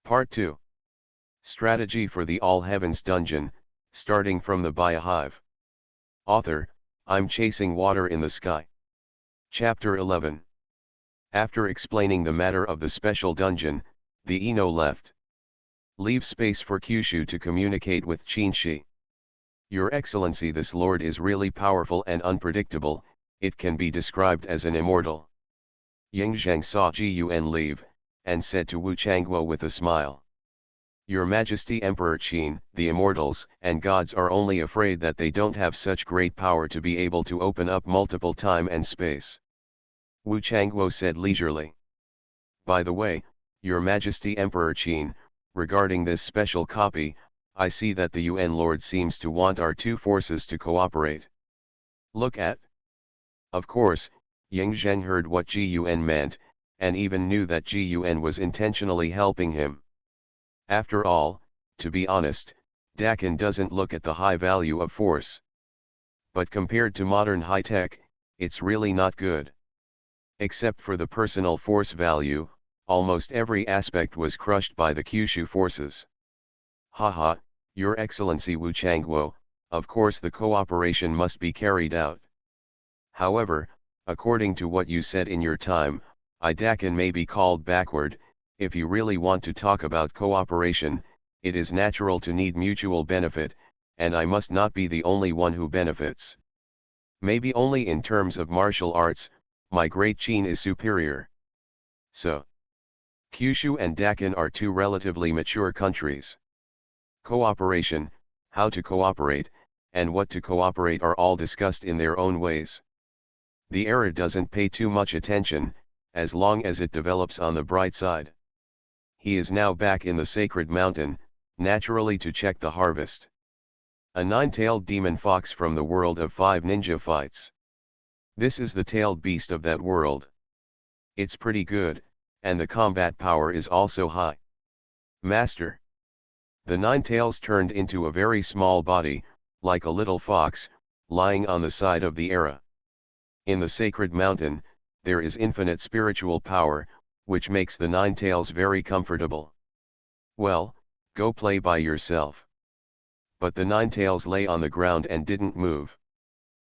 Part 2. Strategy for the All Heavens Dungeon, starting from the Biohive. Author, I'm chasing water in the sky. Chapter 11. After explaining the matter of the special dungeon, the Ino left. Leave space for Kyushu to communicate with Qinshi. Your Excellency, this lord is really powerful and unpredictable, it can be described as an immortal. Yingzheng saw Gun leave, and said to Wu Changguo with a smile. Your Majesty Emperor Qin, the immortals and gods are only afraid that they don't have such great power to be able to open up multiple time and space. Wu Changguo said leisurely. By the way, Your Majesty Emperor Qin, regarding this special copy, I see that the UN Lord seems to want our two forces to cooperate. Look at. Of course, Yingzheng heard what Gun meant, and even knew that Gun was intentionally helping him. After all, to be honest, Dakin doesn't look at the high value of force. But compared to modern high-tech, it's really not good. Except for the personal force value, almost every aspect was crushed by the Kyushu forces. Haha, Your Excellency Wu Changguo, of course the cooperation must be carried out. However, according to what you said in your time, Dakin may be called backward. If you really want to talk about cooperation, it is natural to need mutual benefit, and I must not be the only one who benefits. Maybe only in terms of martial arts, my great Qin is superior. So, Kyushu and Dakin are two relatively mature countries. Cooperation, how to cooperate, and what to cooperate are all discussed in their own ways. The era doesn't pay too much attention, as long as it develops on the bright side. He is now back in the sacred mountain, naturally to check the harvest. A nine-tailed demon fox from the world of 5 ninja fights. This is the tailed beast of that world. It's pretty good, and the combat power is also high. Master. The nine tails turned into a very small body, like a little fox, lying on the side of the era. In the sacred mountain, there is infinite spiritual power, which makes the nine tails very comfortable. Well, go play by yourself. But the nine tails lay on the ground and didn't move.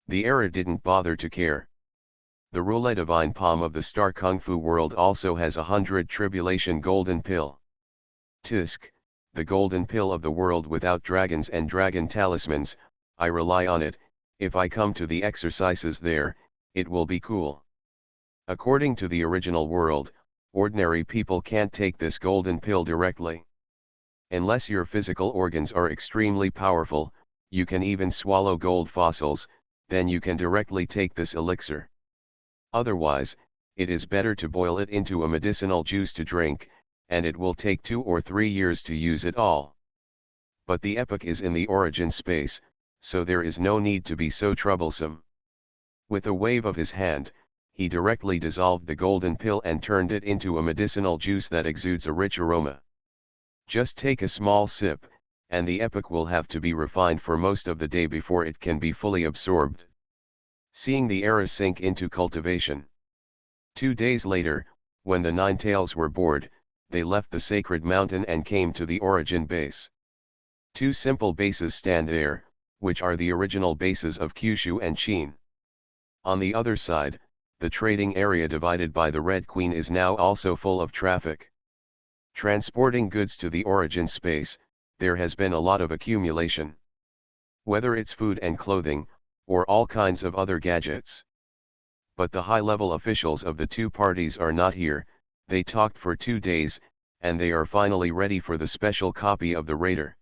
The era didn't bother to care. The Roulette Divine Palm of the Star Kung Fu world also has 100 Tribulation Golden Pill. Tisk, the golden pill of the world without dragons and dragon talismans, I rely on it. If I come to the exercises there, it will be cool. According to the original world, ordinary people can't take this golden pill directly. Unless your physical organs are extremely powerful, you can even swallow gold fossils, then you can directly take this elixir. Otherwise, it is better to boil it into a medicinal juice to drink, and it will take 2 or 3 years to use it all. But the epoch is in the origin space, so there is no need to be so troublesome. With a wave of his hand, he directly dissolved the golden pill and turned it into a medicinal juice that exudes a rich aroma. Just take a small sip, and the epoch will have to be refined for most of the day before it can be fully absorbed. Seeing the era sink into cultivation. 2 days later, when the nine tails were bored, they left the sacred mountain and came to the origin base. 2 simple bases stand there, which are the original bases of Kyushu and Qin. On the other side, the trading area divided by the Red Queen is now also full of traffic. Transporting goods to the origin space, there has been a lot of accumulation. Whether it's food and clothing, or all kinds of other gadgets. But the high-level officials of the two parties are not here. They talked for 2 days, and they are finally ready for the special copy of the Raider.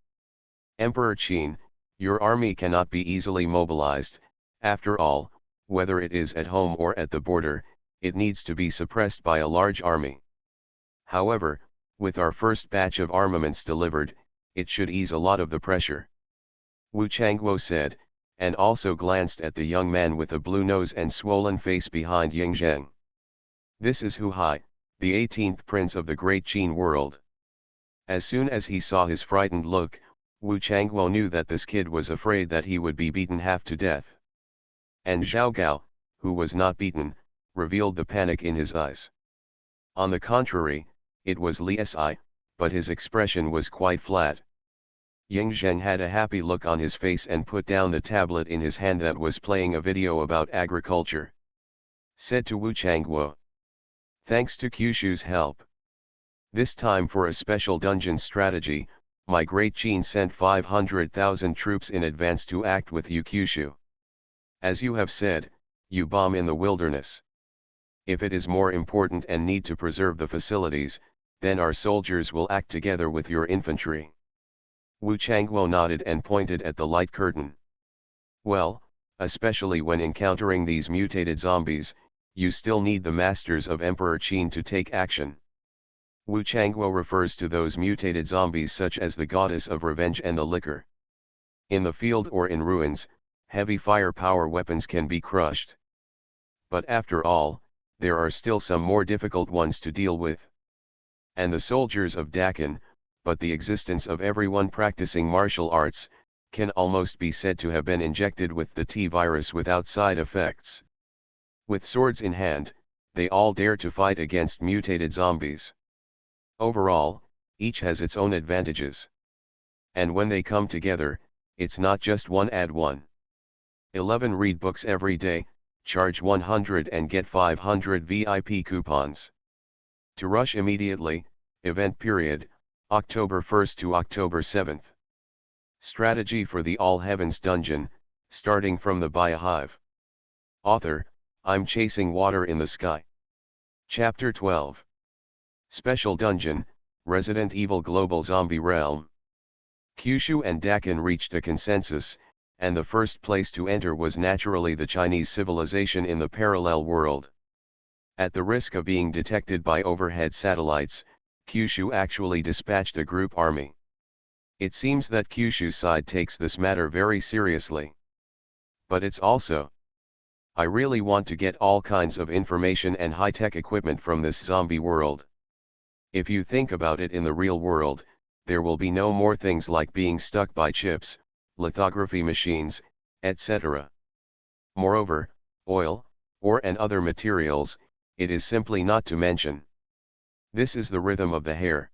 Emperor Qin, your army cannot be easily mobilized. After all, whether it is at home or at the border, it needs to be suppressed by a large army. However, with our first batch of armaments delivered, it should ease a lot of the pressure. Wu Changguo said, and also glanced at the young man with a blue nose and swollen face behind Yingzheng. This is Hu Hai, the 18th prince of the great Qin world. As soon as he saw his frightened look, Wu Changguo knew that this kid was afraid that he would be beaten half to death. And Zhao Gao, who was not beaten, revealed the panic in his eyes. On the contrary, it was Li Si, but his expression was quite flat. Yang Zheng had a happy look on his face and put down the tablet in his hand that was playing a video about agriculture. Said to Wu Changguo, "Thanks to Kyushu's help. This time for a special dungeon strategy, my great Qin sent 500,000 troops in advance to act with you Kyushu. As you have said, you bomb in the wilderness. If it is more important and need to preserve the facilities, then our soldiers will act together with your infantry." Wu Changguo nodded and pointed at the light curtain. "Well, especially when encountering these mutated zombies, you still need the masters of Emperor Qin to take action." Wu Changguo refers to those mutated zombies such as the goddess of revenge and the liquor. In the field or in ruins, heavy firepower weapons can be crushed. But after all, there are still some more difficult ones to deal with. And the soldiers of Dakin, but the existence of everyone practicing martial arts, can almost be said to have been injected with the T-virus without side effects. With swords in hand, they all dare to fight against mutated zombies. Overall, each has its own advantages. And when they come together, it's not just one add one. 11 Read books every day, charge 100 and get 500 VIP coupons. To rush immediately, event period, October 1st to October 7th. Strategy for the All Heavens Dungeon, starting from the Biohive. Author, I'm Chasing Water in the Sky. Chapter 12. Special Dungeon, Resident Evil Global Zombie Realm. Kyushu and Dakin reached a consensus, and the first place to enter was naturally the Chinese civilization in the parallel world. At the risk of being detected by overhead satellites, Kyushu actually dispatched a group army. It seems that Kyushu's side takes this matter very seriously. But it's also, I really want to get all kinds of information and high-tech equipment from this zombie world. If you think about it, in the real world, there will be no more things like being stuck by chips, lithography machines, etc. Moreover, oil, ore and other materials, it is simply not to mention. This is the rhythm of the hare.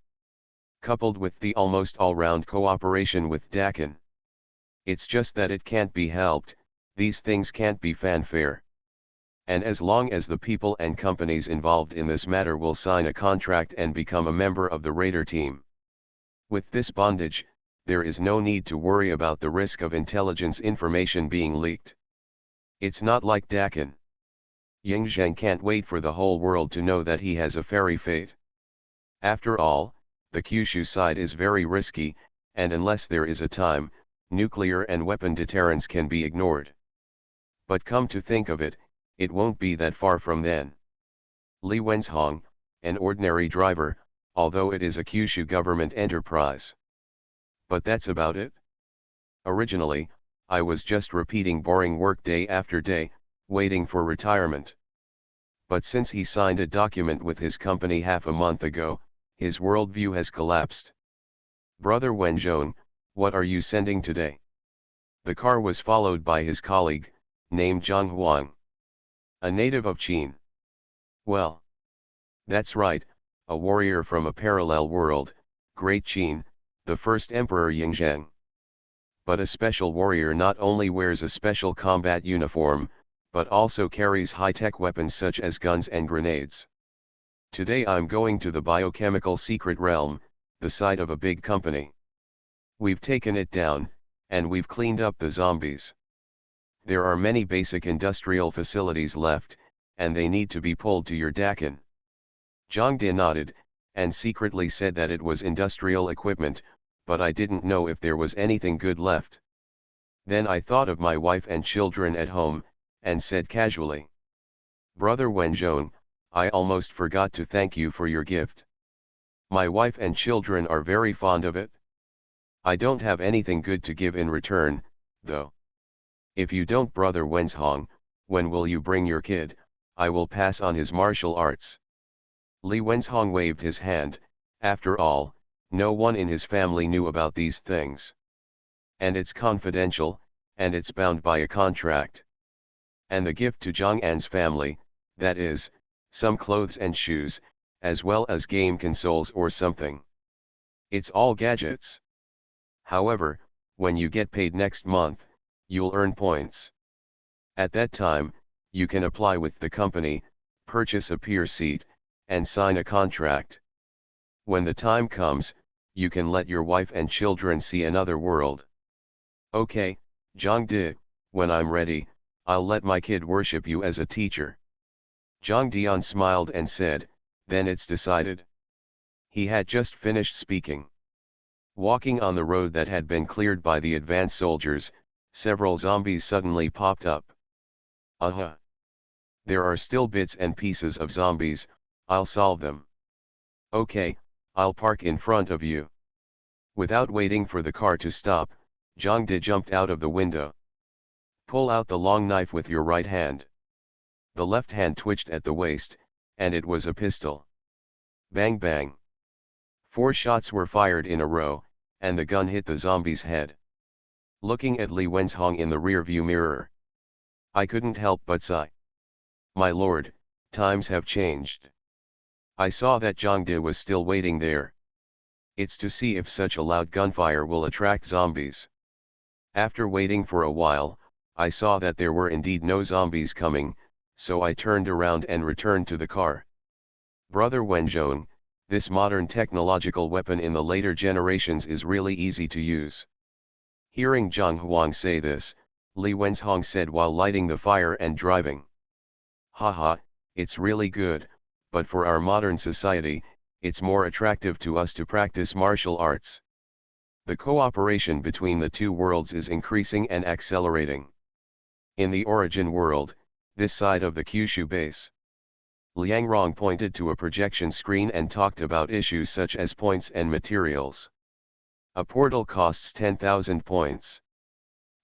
Coupled with the almost all-round cooperation with Dakin. It's just that it can't be helped, these things can't be fanfare. And as long as the people and companies involved in this matter will sign a contract and become a member of the Raider team. With this bondage, there is no need to worry about the risk of intelligence information being leaked. It's not like Dakin. Yang Zheng can't wait for the whole world to know that he has a fairy fate. After all, the Kyushu side is very risky, and unless there is a time, nuclear and weapon deterrence can be ignored. But come to think of it, it won't be that far from then. Li Wenzhong, an ordinary driver, although it is a Kyushu government enterprise. But that's about it. Originally, I was just repeating boring work day after day, waiting for retirement. But since he signed a document with his company half a month ago, his worldview has collapsed. Brother Wenzhong, what are you sending today? The car was followed by his colleague, named Zhang Huang. A native of Qin. Well. That's right, a warrior from a parallel world, Great Qin, the first Emperor Yingzheng. But a special warrior not only wears a special combat uniform, but also carries high-tech weapons such as guns and grenades. Today I'm going to the biochemical secret realm, the site of a big company. We've taken it down, and we've cleaned up the zombies. There are many basic industrial facilities left, and they need to be pulled to your Dakin. Zhang De nodded, and secretly said that it was industrial equipment, but I didn't know if there was anything good left. Then I thought of my wife and children at home, and said casually, Brother Wenzhong, I almost forgot to thank you for your gift. My wife and children are very fond of it. I don't have anything good to give in return, though. If you don't, Brother Wenzhong, when will you bring your kid? I will pass on his martial arts. Li Wenzhong waved his hand. After all, no one in his family knew about these things. And it's confidential, and it's bound by a contract. And the gift to Zhang An's family, that is, some clothes and shoes, as well as game consoles or something. It's all gadgets. However, when you get paid next month, you'll earn points. At that time, you can apply with the company, purchase a peer seat, and sign a contract. When the time comes, you can let your wife and children see another world. Okay, Zhang when I'm ready, I'll let my kid worship you as a teacher. Zhang Dian smiled and said, then it's decided. He had just finished speaking. Walking on the road that had been cleared by the advance soldiers, several zombies suddenly popped up. There are still bits and pieces of zombies, I'll solve them. Okay, I'll park in front of you. Without waiting for the car to stop, Zhang De jumped out of the window. Pull out the long knife with your right hand. The left hand twitched at the waist, and it was a pistol. Bang bang. 4 shots were fired in a row, and the gun hit the zombie's head. Looking at Li Wenzhong in the rearview mirror, I couldn't help but sigh. My lord, times have changed. I saw that Zhang De was still waiting there. It's to see if such a loud gunfire will attract zombies. After waiting for a while, I saw that there were indeed no zombies coming, so I turned around and returned to the car. Brother Wenzhong, this modern technological weapon in the later generations is really easy to use. Hearing Zhang Huang say this, Li Wenzhong said while lighting the fire and driving. Haha, it's really good, but for our modern society, it's more attractive to us to practice martial arts. The cooperation between the two worlds is increasing and accelerating. In the origin world, this side of the Kyushu base, Liang Rong pointed to a projection screen and talked about issues such as points and materials. A portal costs 10,000 points.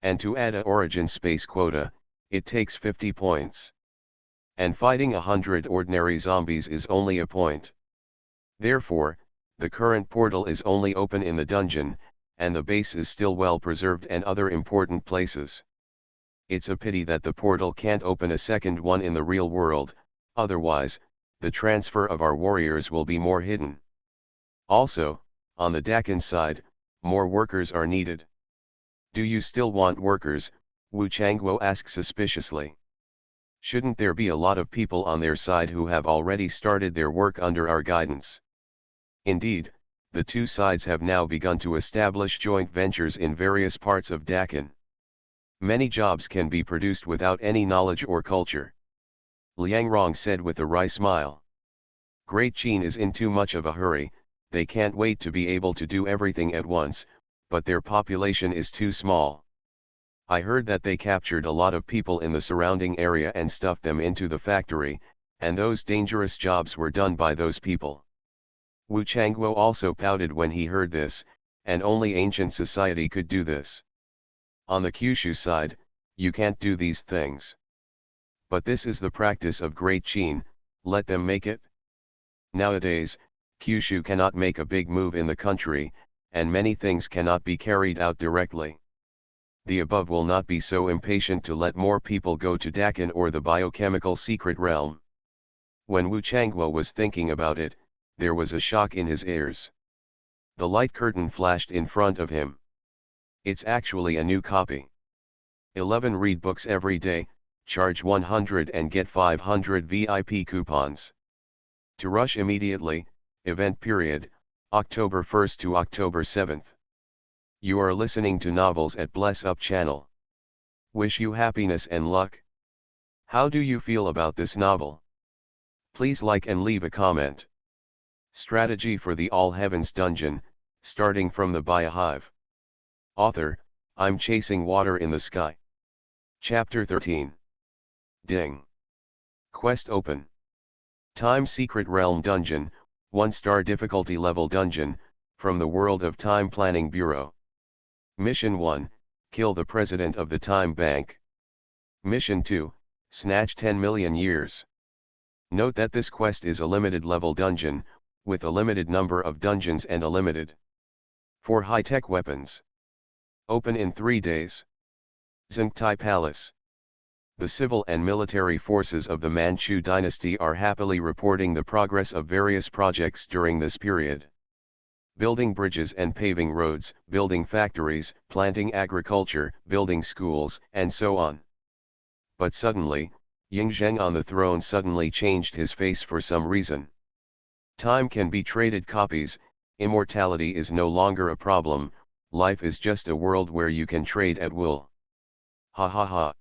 And to add a origin space quota, it takes 50 points. And fighting 100 ordinary zombies is only a point. Therefore, the current portal is only open in the dungeon, and the base is still well preserved and other important places. It's a pity that the portal can't open a second one in the real world, otherwise, the transfer of our warriors will be more hidden. Also, on the Dakin side, more workers are needed. Do you still want workers? Wu Changguo asked suspiciously. Shouldn't there be a lot of people on their side who have already started their work under our guidance? Indeed, the two sides have now begun to establish joint ventures in various parts of Dakin. Many jobs can be produced without any knowledge or culture. Liang Rong said with a wry smile. Great Qin is in too much of a hurry, they can't wait to be able to do everything at once, but their population is too small. I heard that they captured a lot of people in the surrounding area and stuffed them into the factory, and those dangerous jobs were done by those people. Wu Changguo also pouted when he heard this, and only ancient society could do this. On the Kyushu side, you can't do these things. But this is the practice of Great Qin, let them make it. Nowadays, Kyushu cannot make a big move in the country, and many things cannot be carried out directly. The above will not be so impatient to let more people go to Dakin or the biochemical secret realm. When Wu Changguo was thinking about it, there was a shock in his ears. The light curtain flashed in front of him. It's actually a new copy. 11 read books every day, charge 100 and get 500 VIP coupons. To rush immediately, event period, October 1st to October 7th. You are listening to Novels at Bless Up channel. Wish you happiness and luck. How do you feel about this novel? Please like and leave a comment. Strategy for the All Heavens Dungeon, starting from the Biohive. Author, I'm Chasing Water in the Sky. Chapter 13. Ding. Quest open. Time Secret Realm Dungeon, 1-star difficulty level dungeon, from the World of Time Planning Bureau. Mission 1, kill the President of the Time Bank. Mission 2, snatch 10 million years. Note that this quest is a limited level dungeon, with a limited number of dungeons and a limited for high-tech weapons. Open in 3 days. Zhengtai Palace. The civil and military forces of the Manchu dynasty are happily reporting the progress of various projects during this period. building bridges and paving roads, building factories, planting agriculture, building schools, and so on. But suddenly, Ying Zheng on the throne suddenly changed his face for some reason. Time can be traded copies, immortality is no longer a problem, life is just a world where you can trade at will. Ha ha ha.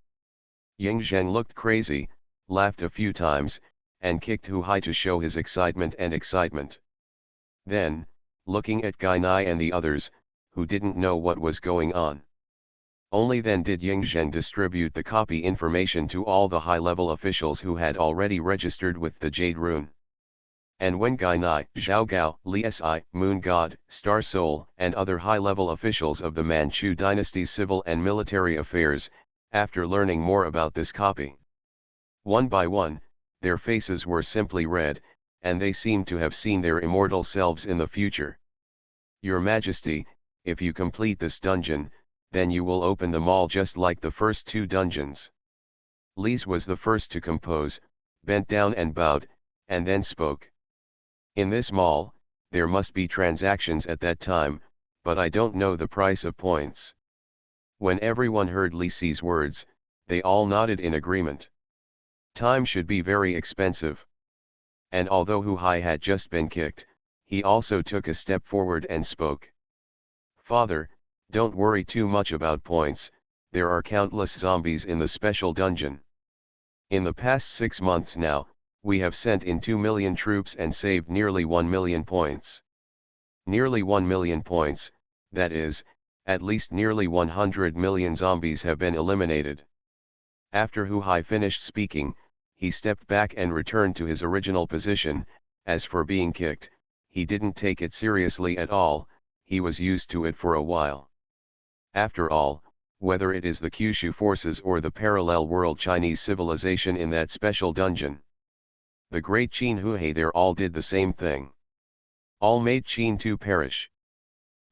Ying Zheng looked crazy, laughed a few times, and kicked Hu Hai to show his excitement. Then, looking at Gai Nai and the others, who didn't know what was going on. Only then did Ying Zheng distribute the copy information to all the high-level officials who had already registered with the Jade Rune. And when Gai Nai, Zhao Gao, Li Si, Moon God, Star Soul, and other high-level officials of the Manchu dynasty's civil and military affairs, after learning more about this copy, one by one, their faces were simply red, and they seemed to have seen their immortal selves in the future. Your Majesty, if you complete this dungeon, then you will open them all just like the first two dungeons. Lise was the first to compose, bent down and bowed, and then spoke. In this mall, there must be transactions at that time, but I don't know the price of points. When everyone heard Lise's words, they all nodded in agreement. Time should be very expensive. And although Hu Hai had just been kicked, he also took a step forward and spoke. Father, don't worry too much about points, there are countless zombies in the special dungeon. In the past 6 months now, we have sent in 2 million troops and saved nearly 1 million points. Nearly 1 million points, that is, at least nearly 100 million zombies have been eliminated. After Hu Hai finished speaking, he stepped back and returned to his original position. As for being kicked, he didn't take it seriously at all, he was used to it for a while. After all, whether it is the Kyushu forces or the parallel world Chinese civilization in that special dungeon, the great Qin Huhe there all did the same thing. All made Qin to perish.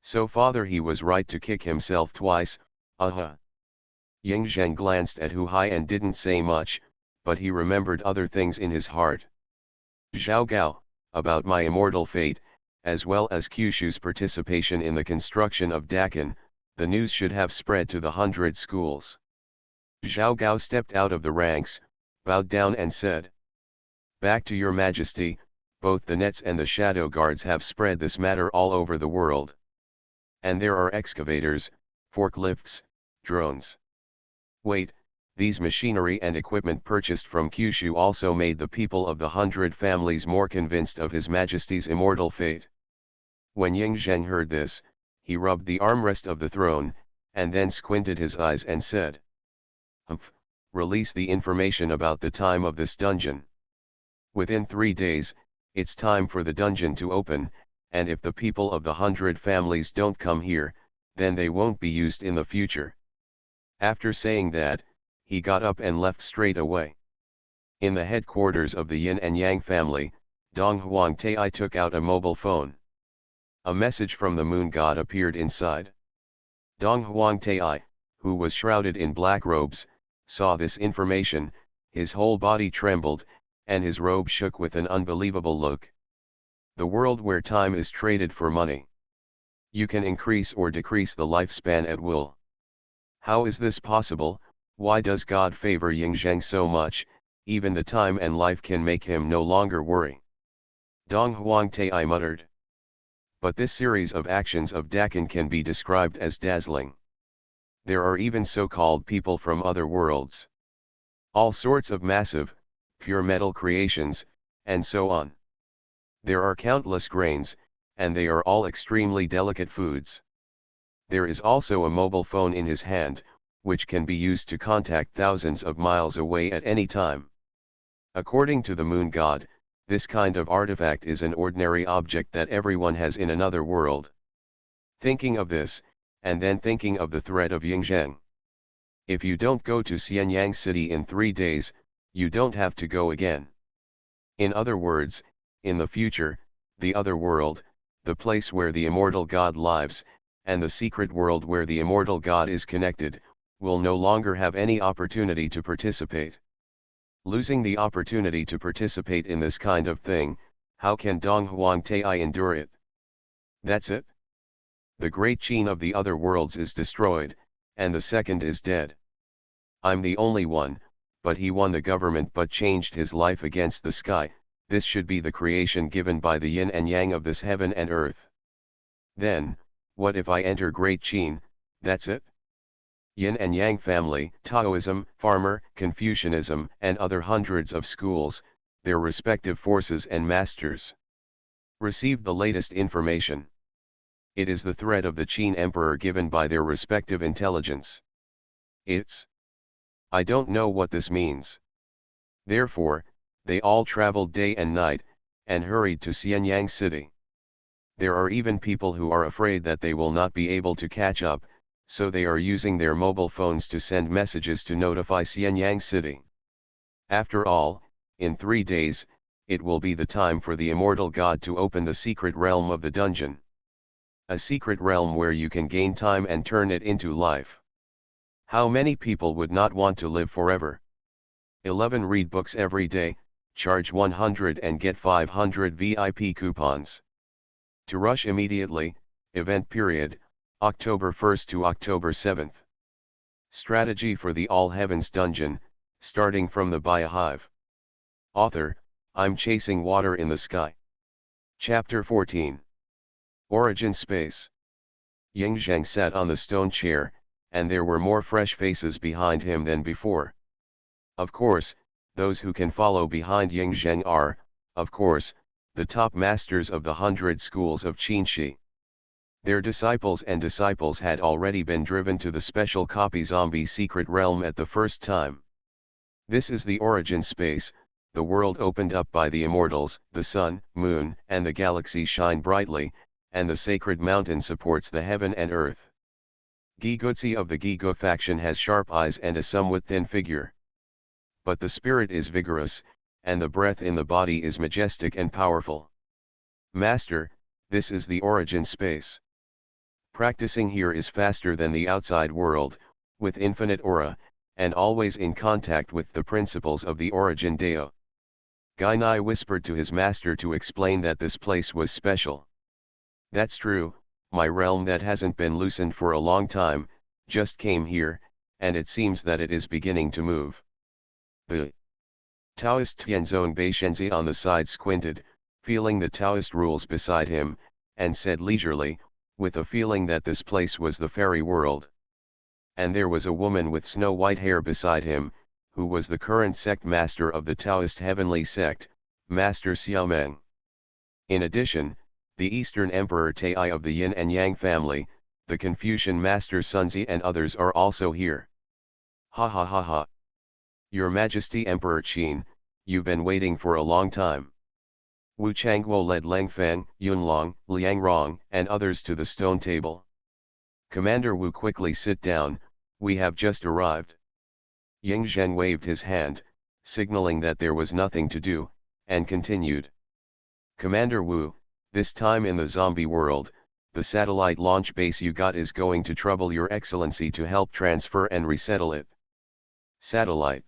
So father, he was right to kick himself twice, Ying Zheng glanced at Hu Hai and didn't say much, but he remembered other things in his heart. Zhao Gao, about my immortal fate, as well as Kyushu's participation in the construction of Dakin, the news should have spread to the 100 schools. Zhao Gao stepped out of the ranks, bowed down and said, Back to your Majesty, both the Nets and the Shadow Guards have spread this matter all over the world. And there are excavators, forklifts, drones. Wait, these machinery and equipment purchased from Kyushu also made the people of the 100 families more convinced of His Majesty's immortal fate. When Ying Zheng heard this, he rubbed the armrest of the throne, and then squinted his eyes and said, Humph, release the information about the time of this dungeon. Within 3 days, it's time for the dungeon to open, and if the people of the 100 families don't come here, then they won't be used in the future. After saying that, he got up and left straight away. In the headquarters of the Yin and Yang family, Dong Huangtai took out a mobile phone. A message from the moon god appeared inside. Dong Huangtai, who was shrouded in black robes, saw this information, his whole body trembled, and his robe shook with an unbelievable look. The world where time is traded for money. You can increase or decrease the lifespan at will. How is this possible? Why does God favor Ying Zheng so much? Even the time and life can make him no longer worry. Dong Huangtai muttered. But this series of actions of Dakin can be described as dazzling. There are even so-called people from other worlds. All sorts of massive, pure metal creations, and so on. There are countless grains, and they are all extremely delicate foods. There is also a mobile phone in his hand, which can be used to contact thousands of miles away at any time. According to the moon god, this kind of artifact is an ordinary object that everyone has in another world. Thinking of this, and then thinking of the threat of Ying Zheng. If you don't go to Xianyang City in 3 days, you don't have to go again. In other words, in the future, the other world, the place where the immortal god lives, and the secret world where the immortal god is connected, will no longer have any opportunity to participate. Losing the opportunity to participate in this kind of thing, how can Dong Huangtai endure it? That's it? The great Qin of the other worlds is destroyed, and the second is dead. I'm the only one, but he won the government but changed his life against the sky. This should be the creation given by the yin and yang of this heaven and earth. Then, what if I enter great Qin? That's it? Yin and Yang family, Taoism, Farmer, Confucianism, and other hundreds of schools, their respective forces and masters. Received the latest information. It is the threat of the Qin Emperor given by their respective intelligence. I don't know what this means. Therefore, they all traveled day and night, and hurried to Xianyang city. There are even people who are afraid that they will not be able to catch up, so they are using their mobile phones to send messages to notify Xianyang city. After all, in 3 days, it will be the time for the immortal god to open the secret realm of the dungeon. A secret realm where you can gain time and turn it into life. How many people would not want to live forever? 11. Read books every day, charge 100 and get 500 VIP coupons. To rush immediately, event period, October 1st to October 7th. Strategy for the All Heavens Dungeon, starting from the Biohive. Author, I'm chasing water in the sky. Chapter 14. Origin Space. Ying Zheng sat on the stone chair, and there were more fresh faces behind him than before. Of course, those who can follow behind Ying Zheng are, of course, the top masters of the 100 schools of Qinshi. Their disciples had already been driven to the special copy zombie secret realm at the first time. This is the origin space, the world opened up by the immortals. The sun, moon, and the galaxy shine brightly, and the sacred mountain supports the heaven and earth. Gigutsi of the Gigu faction has sharp eyes and a somewhat thin figure. But the spirit is vigorous, and the breath in the body is majestic and powerful. Master, this is the origin space. Practicing here is faster than the outside world, with infinite aura, and always in contact with the principles of the origin Deo. Gainai whispered to his master to explain that this place was special. That's true, my realm that hasn't been loosened for a long time, just came here, and it seems that it is beginning to move. The Taoist Tianzong Beishenzi on the side squinted, feeling the Taoist rules beside him, and said leisurely, with a feeling that this place was the fairy world. And there was a woman with snow-white hair beside him, who was the current sect master of the Taoist heavenly sect, Master Xiaomeng. In addition, the Eastern Emperor Tai of the Yin and Yang family, the Confucian Master Sunzi and others are also here. Ha ha ha ha. Your Majesty Emperor Qin, you've been waiting for a long time. Wu Changguo led Leng Feng, Yunlong, Liang Rong, and others to the stone table. Commander Wu, quickly sit down, we have just arrived. Ying Zhen waved his hand, signaling that there was nothing to do, and continued. Commander Wu, this time in the zombie world, the satellite launch base you got is going to trouble your excellency to help transfer and resettle it. Satellite.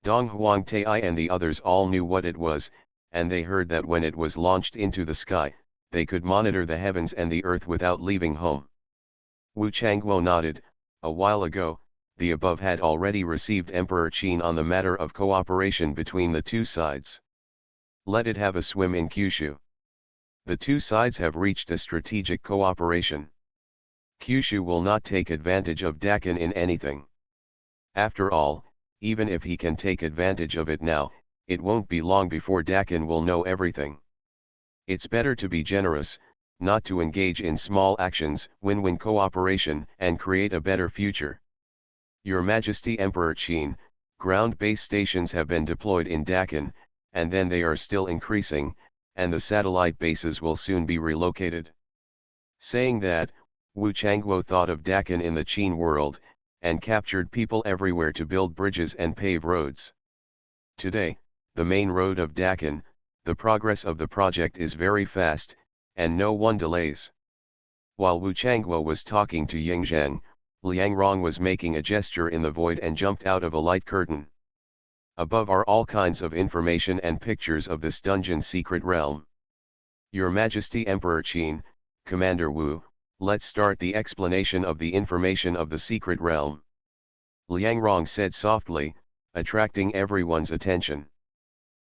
Dong Huang Tai and the others all knew what it was, and they heard that when it was launched into the sky, they could monitor the heavens and the earth without leaving home. Wu Changguo nodded. A while ago, the above had already received Emperor Qin on the matter of cooperation between the two sides. Let it have a swim in Kyushu. The two sides have reached a strategic cooperation. Kyushu will not take advantage of Dakin in anything. After all, even if he can take advantage of it now, it won't be long before Dakin will know everything. It's better to be generous, not to engage in small actions, win-win cooperation, and create a better future. Your Majesty Emperor Qin, ground base stations have been deployed in Dakin, and then they are still increasing, and the satellite bases will soon be relocated. Saying that, Wu Changguo thought of Dakin in the Qin world, and captured people everywhere to build bridges and pave roads. Today, the main road of Dakin, the progress of the project is very fast, and no one delays. While Wu Changguo was talking to Ying Zheng, Liang Rong was making a gesture in the void and jumped out of a light curtain. Above are all kinds of information and pictures of this dungeon's secret realm. Your Majesty Emperor Qin, Commander Wu, let's start the explanation of the information of the secret realm. Liang Rong said softly, attracting everyone's attention.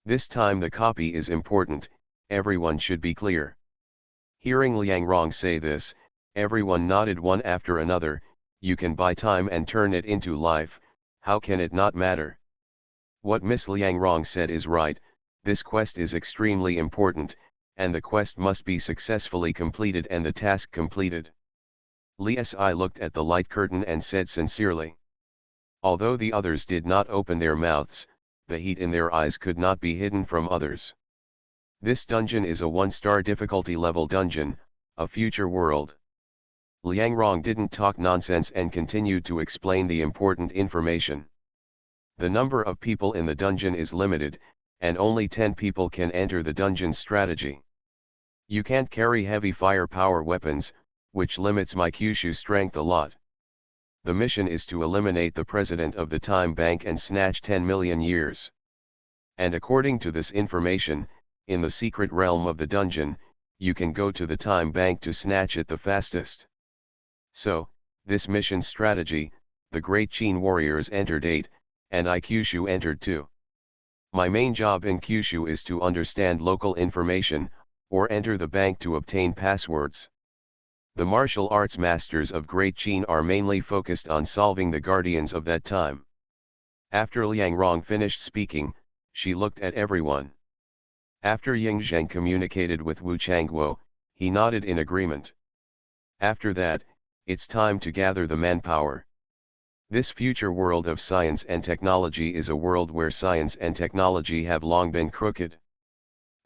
This time the copy is important, everyone should be clear. Hearing Liang Rong say this, everyone nodded one after another. You can buy time and turn it into life, how can it not matter? What Miss Liang Rong said is right, this quest is extremely important, and the quest must be successfully completed and the task completed. Li Si looked at the light curtain and said sincerely. Although the others did not open their mouths, the heat in their eyes could not be hidden from others. This dungeon is a 1-star difficulty level dungeon, a future world. Liang Rong didn't talk nonsense and continued to explain the important information. The number of people in the dungeon is limited, and only 10 people can enter the dungeon's strategy. You can't carry heavy firepower weapons, which limits my Kyushu strength a lot. The mission is to eliminate the president of the time bank and snatch 10 million years. And according to this information, in the secret realm of the dungeon, you can go to the time bank to snatch it the fastest. So, this mission strategy, the great Qin warriors entered 8, and I Kyushu entered 2. My main job in Kyushu is to understand local information, or enter the bank to obtain passwords. The martial arts masters of Great Qin are mainly focused on solving the guardians of that time. After Liang Rong finished speaking, she looked at everyone. After Ying Zheng communicated with Wu Changguo, he nodded in agreement. After that, it's time to gather the manpower. This future world of science and technology is a world where science and technology have long been crooked.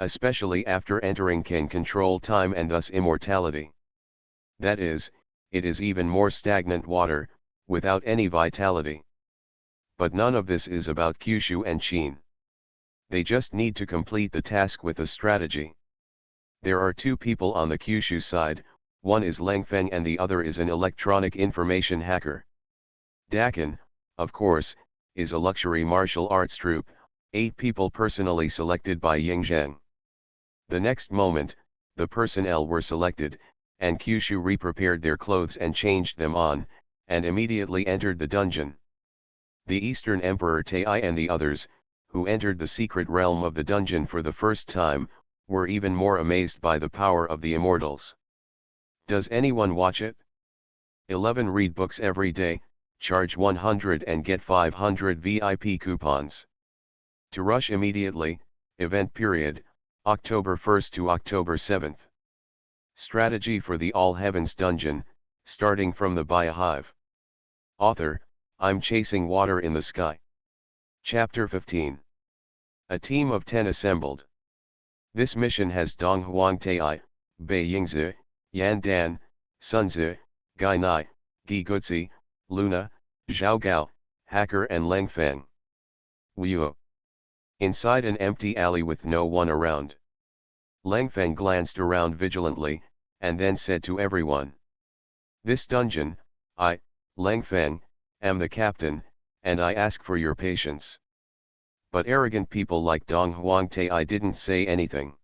Especially after entering can control time and thus immortality. That is, it is even more stagnant water, without any vitality. But none of this is about Kyushu and Qin. They just need to complete the task with a strategy. There are 2 people on the Kyushu side, one is Leng Feng and the other is an electronic information hacker. Dakin, of course, is a luxury martial arts troupe, 8 people personally selected by Ying Zheng. The next moment, the personnel were selected, and Kyushu re-prepared their clothes and changed them on, and immediately entered the dungeon. The Eastern Emperor Tai and the others, who entered the secret realm of the dungeon for the first time, were even more amazed by the power of the immortals. Does anyone watch it? 11 Read books every day, charge 100 and get 500 VIP coupons. To rush immediately, event period, October 1st to October 7th. Strategy for the All Heavens Dungeon, starting from the Biohive. Author, I'm chasing water in the sky. Chapter 15. A team of 10 assembled. This mission has Dong Huang Tai, Bei Yingzi, Yan Dan, Sunzi, Gai Nai, Gi Gutsi, Luna, Zhao Gao, Hacker and Leng Feng. Wu. Inside an empty alley with no one around. Leng Feng glanced around vigilantly, and then said to everyone. This dungeon, I, Leng Feng, am the captain, and I ask for your patience. But arrogant people like Dong Huang Tai didn't say anything.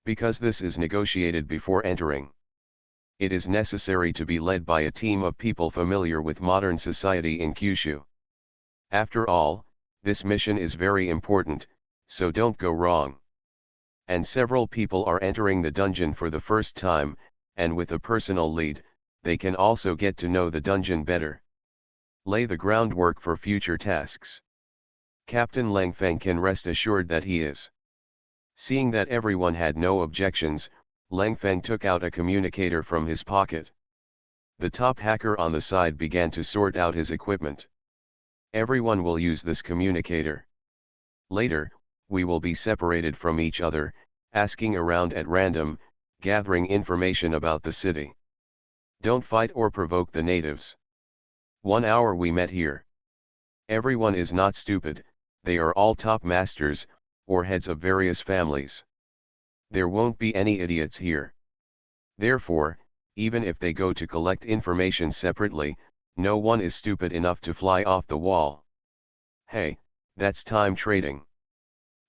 Because this is negotiated before entering. It is necessary to be led by a team of people familiar with modern society in Kyushu. After all, this mission is very important, so don't go wrong. And several people are entering the dungeon for the first time, and with a personal lead, they can also get to know the dungeon better. Lay the groundwork for future tasks. Captain Leng Feng can rest assured that he is. Seeing that everyone had no objections, Leng Feng took out a communicator from his pocket. The top hacker on the side began to sort out his equipment. Everyone will use this communicator. Later, we will be separated from each other, asking around at random, gathering information about the city. Don't fight or provoke the natives. 1 hour we met here. Everyone is not stupid, they are all top masters, or heads of various families. There won't be any idiots here. Therefore, even if they go to collect information separately, no one is stupid enough to fly off the wall. Hey, that's time trading.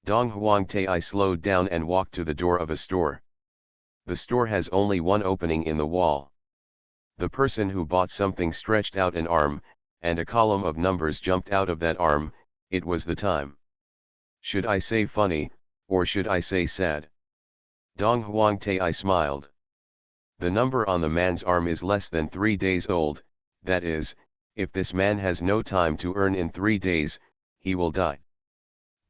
Dong Huang Tai slowed down and walked to the door of a store. The store has only one opening in the wall. The person who bought something stretched out an arm, and a column of numbers jumped out of that arm. It was the time. Should I say funny, or should I say sad? Dong Huang Tai smiled. The number on the man's arm is less than 3 days old, that is, if this man has no time to earn in 3 days, he will die.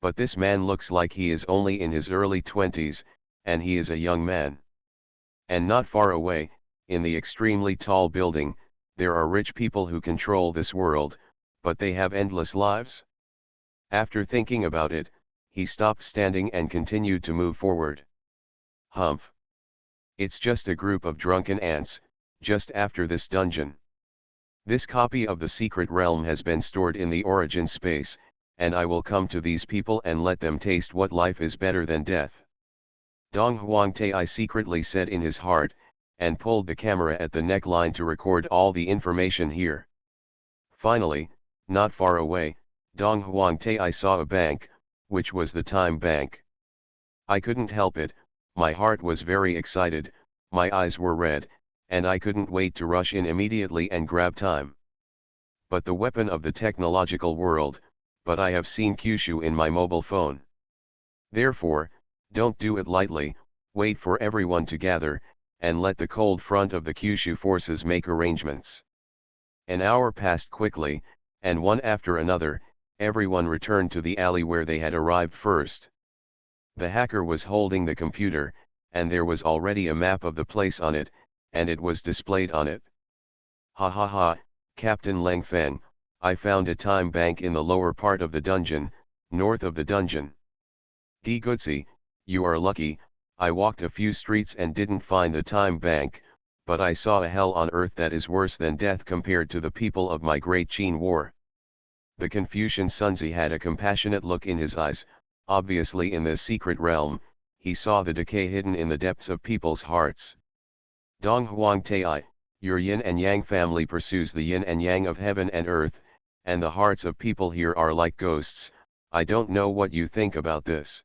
But this man looks like he is only in his early 20s, and he is a young man. And not far away, in the extremely tall building, there are rich people who control this world, but they have endless lives. After thinking about it, he stopped standing and continued to move forward. Humph. It's just a group of drunken ants, just after this dungeon. This copy of the secret realm has been stored in the origin space, and I will come to these people and let them taste what life is better than death. Dong Huang Tai secretly said in his heart, and pulled the camera at the neckline to record all the information here. Finally, not far away, Dong Huang Tai saw a bank, which was the time bank. I couldn't help it, my heart was very excited, my eyes were red, and I couldn't wait to rush in immediately and grab time. But the weapon of the technological world, but I have seen Kyushu in my mobile phone. Therefore, don't do it lightly, wait for everyone to gather, and let the cold front of the Kyushu forces make arrangements. An hour passed quickly, and one after another, everyone returned to the alley where they had arrived first. The hacker was holding the computer, and there was already a map of the place on it, and it was displayed on it. Ha ha ha, Captain Leng Feng, I found a time bank in the lower part of the dungeon, north of the dungeon. Gi Gutsi, you are lucky, I walked a few streets and didn't find the time bank, but I saw a hell on earth that is worse than death compared to the people of my great Qin war. The Confucian Sunzi had a compassionate look in his eyes. Obviously in this secret realm, he saw the decay hidden in the depths of people's hearts. Dong Huang Tai, your yin and yang family pursues the yin and yang of heaven and earth, and the hearts of people here are like ghosts. I don't know what you think about this.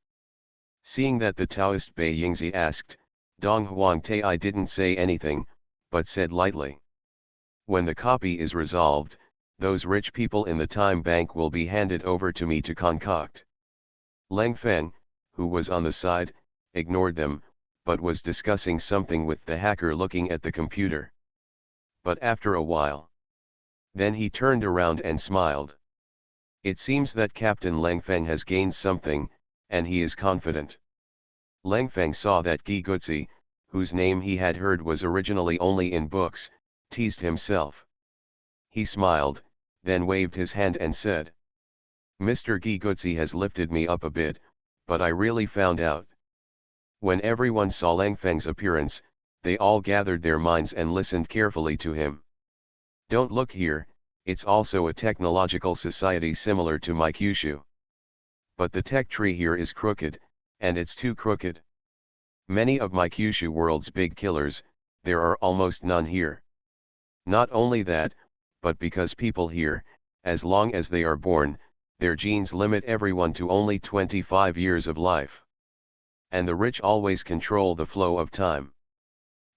Seeing that the Taoist Bei Yingzi asked, Dong Huang Tai didn't say anything, but said lightly. When the copy is resolved, those rich people in the time bank will be handed over to me to concoct. Leng Feng, who was on the side, ignored them, but was discussing something with the hacker looking at the computer. But after a while, then he turned around and smiled. It seems that Captain Leng Feng has gained something, and he is confident. Leng Feng saw that Gi Gutsi, whose name he had heard was originally only in books, teased himself. He smiled, then waved his hand and said, Mr. Gi Gutsi has lifted me up a bit, but I really found out. When everyone saw Leng Feng's appearance, they all gathered their minds and listened carefully to him. Don't look here, it's also a technological society similar to my Kyushu. But the tech tree here is crooked, and it's too crooked. Many of my Kyushu world's big killers, there are almost none here. Not only that, but because people here, as long as they are born, their genes limit everyone to only 25 years of life. And the rich always control the flow of time.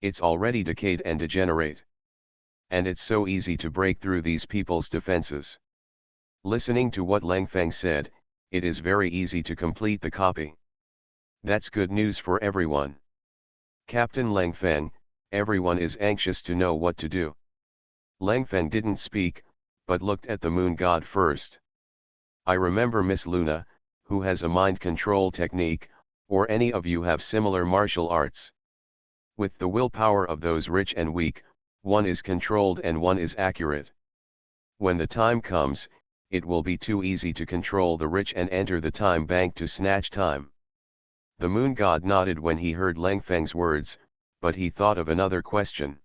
It's already decayed and degenerate. And it's so easy to break through these people's defenses. Listening to what Leng Feng said, it is very easy to complete the copy. That's good news for everyone. Captain Leng Feng, everyone is anxious to know what to do. Leng Feng didn't speak, but looked at the moon god first. I remember Miss Luna, who has a mind control technique, or any of you have similar martial arts. With the willpower of those rich and weak, one is controlled and one is accurate. When the time comes, it will be too easy to control the rich and enter the time bank to snatch time. The moon god nodded when he heard Leng Feng's words, but he thought of another question.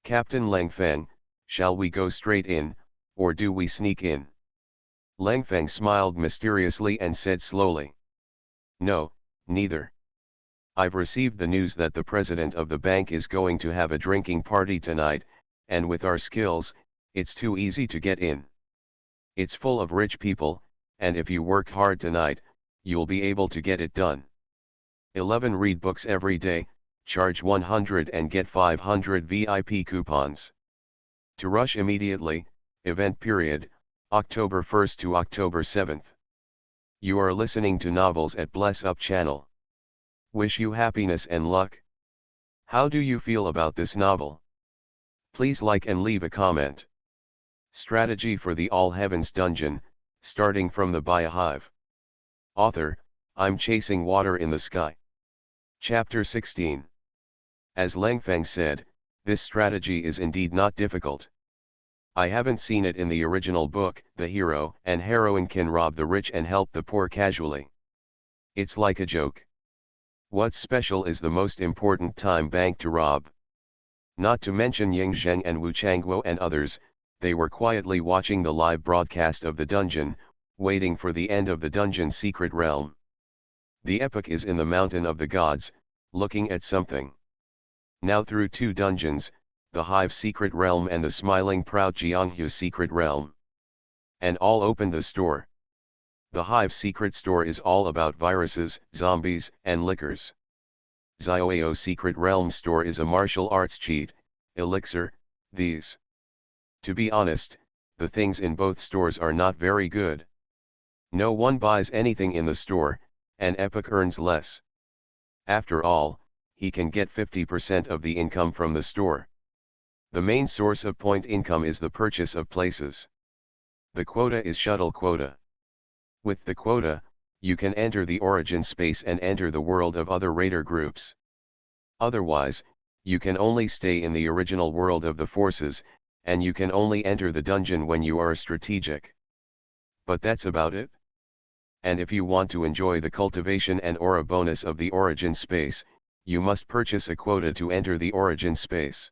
Captain Leng Feng, shall we go straight in, or do we sneak in? Leng Feng smiled mysteriously and said slowly. No, neither. I've received the news that the president of the bank is going to have a drinking party tonight, and with our skills, it's too easy to get in. It's full of rich people, and if you work hard tonight, you'll be able to get it done. 11. Read books every day, charge 100 and get 500 VIP coupons. To rush immediately, event period, October 1st to October 7th. You are listening to Novels at Bless Up channel. Wish you happiness and luck. How do you feel about this novel? Please like and leave a comment. Strategy for the All Heavens Dungeon, starting from the Biohive. Author, I'm Chasing Water in the Sky. Chapter 16. As Langfeng said, this strategy is indeed not difficult. I haven't seen it in the original book. The hero and heroine can rob the rich and help the poor casually. It's like a joke. What's special is the most important time bank to rob. Not to mention Ying Zheng and Wu Changguo and others, they were quietly watching the live broadcast of the dungeon, waiting for the end of the dungeon's secret realm. The epic is in the mountain of the gods, looking at something. Now through two dungeons, the Hive secret realm and the smiling proud Jianghu secret realm. And all opened the store. The Hive secret store is all about viruses, zombies, and liquors. Xiaoao secret realm store is a martial arts cheat, elixir, these. To be honest, the things in both stores are not very good. No one buys anything in the store, and Epic earns less. After all, he can get 50% of the income from the store. The main source of point income is the purchase of places. The quota is shuttle quota. With the quota, you can enter the origin space and enter the world of other raider groups. Otherwise, you can only stay in the original world of the forces, and you can only enter the dungeon when you are strategic. But that's about it. And if you want to enjoy the cultivation and aura bonus of the origin space, you must purchase a quota to enter the origin space.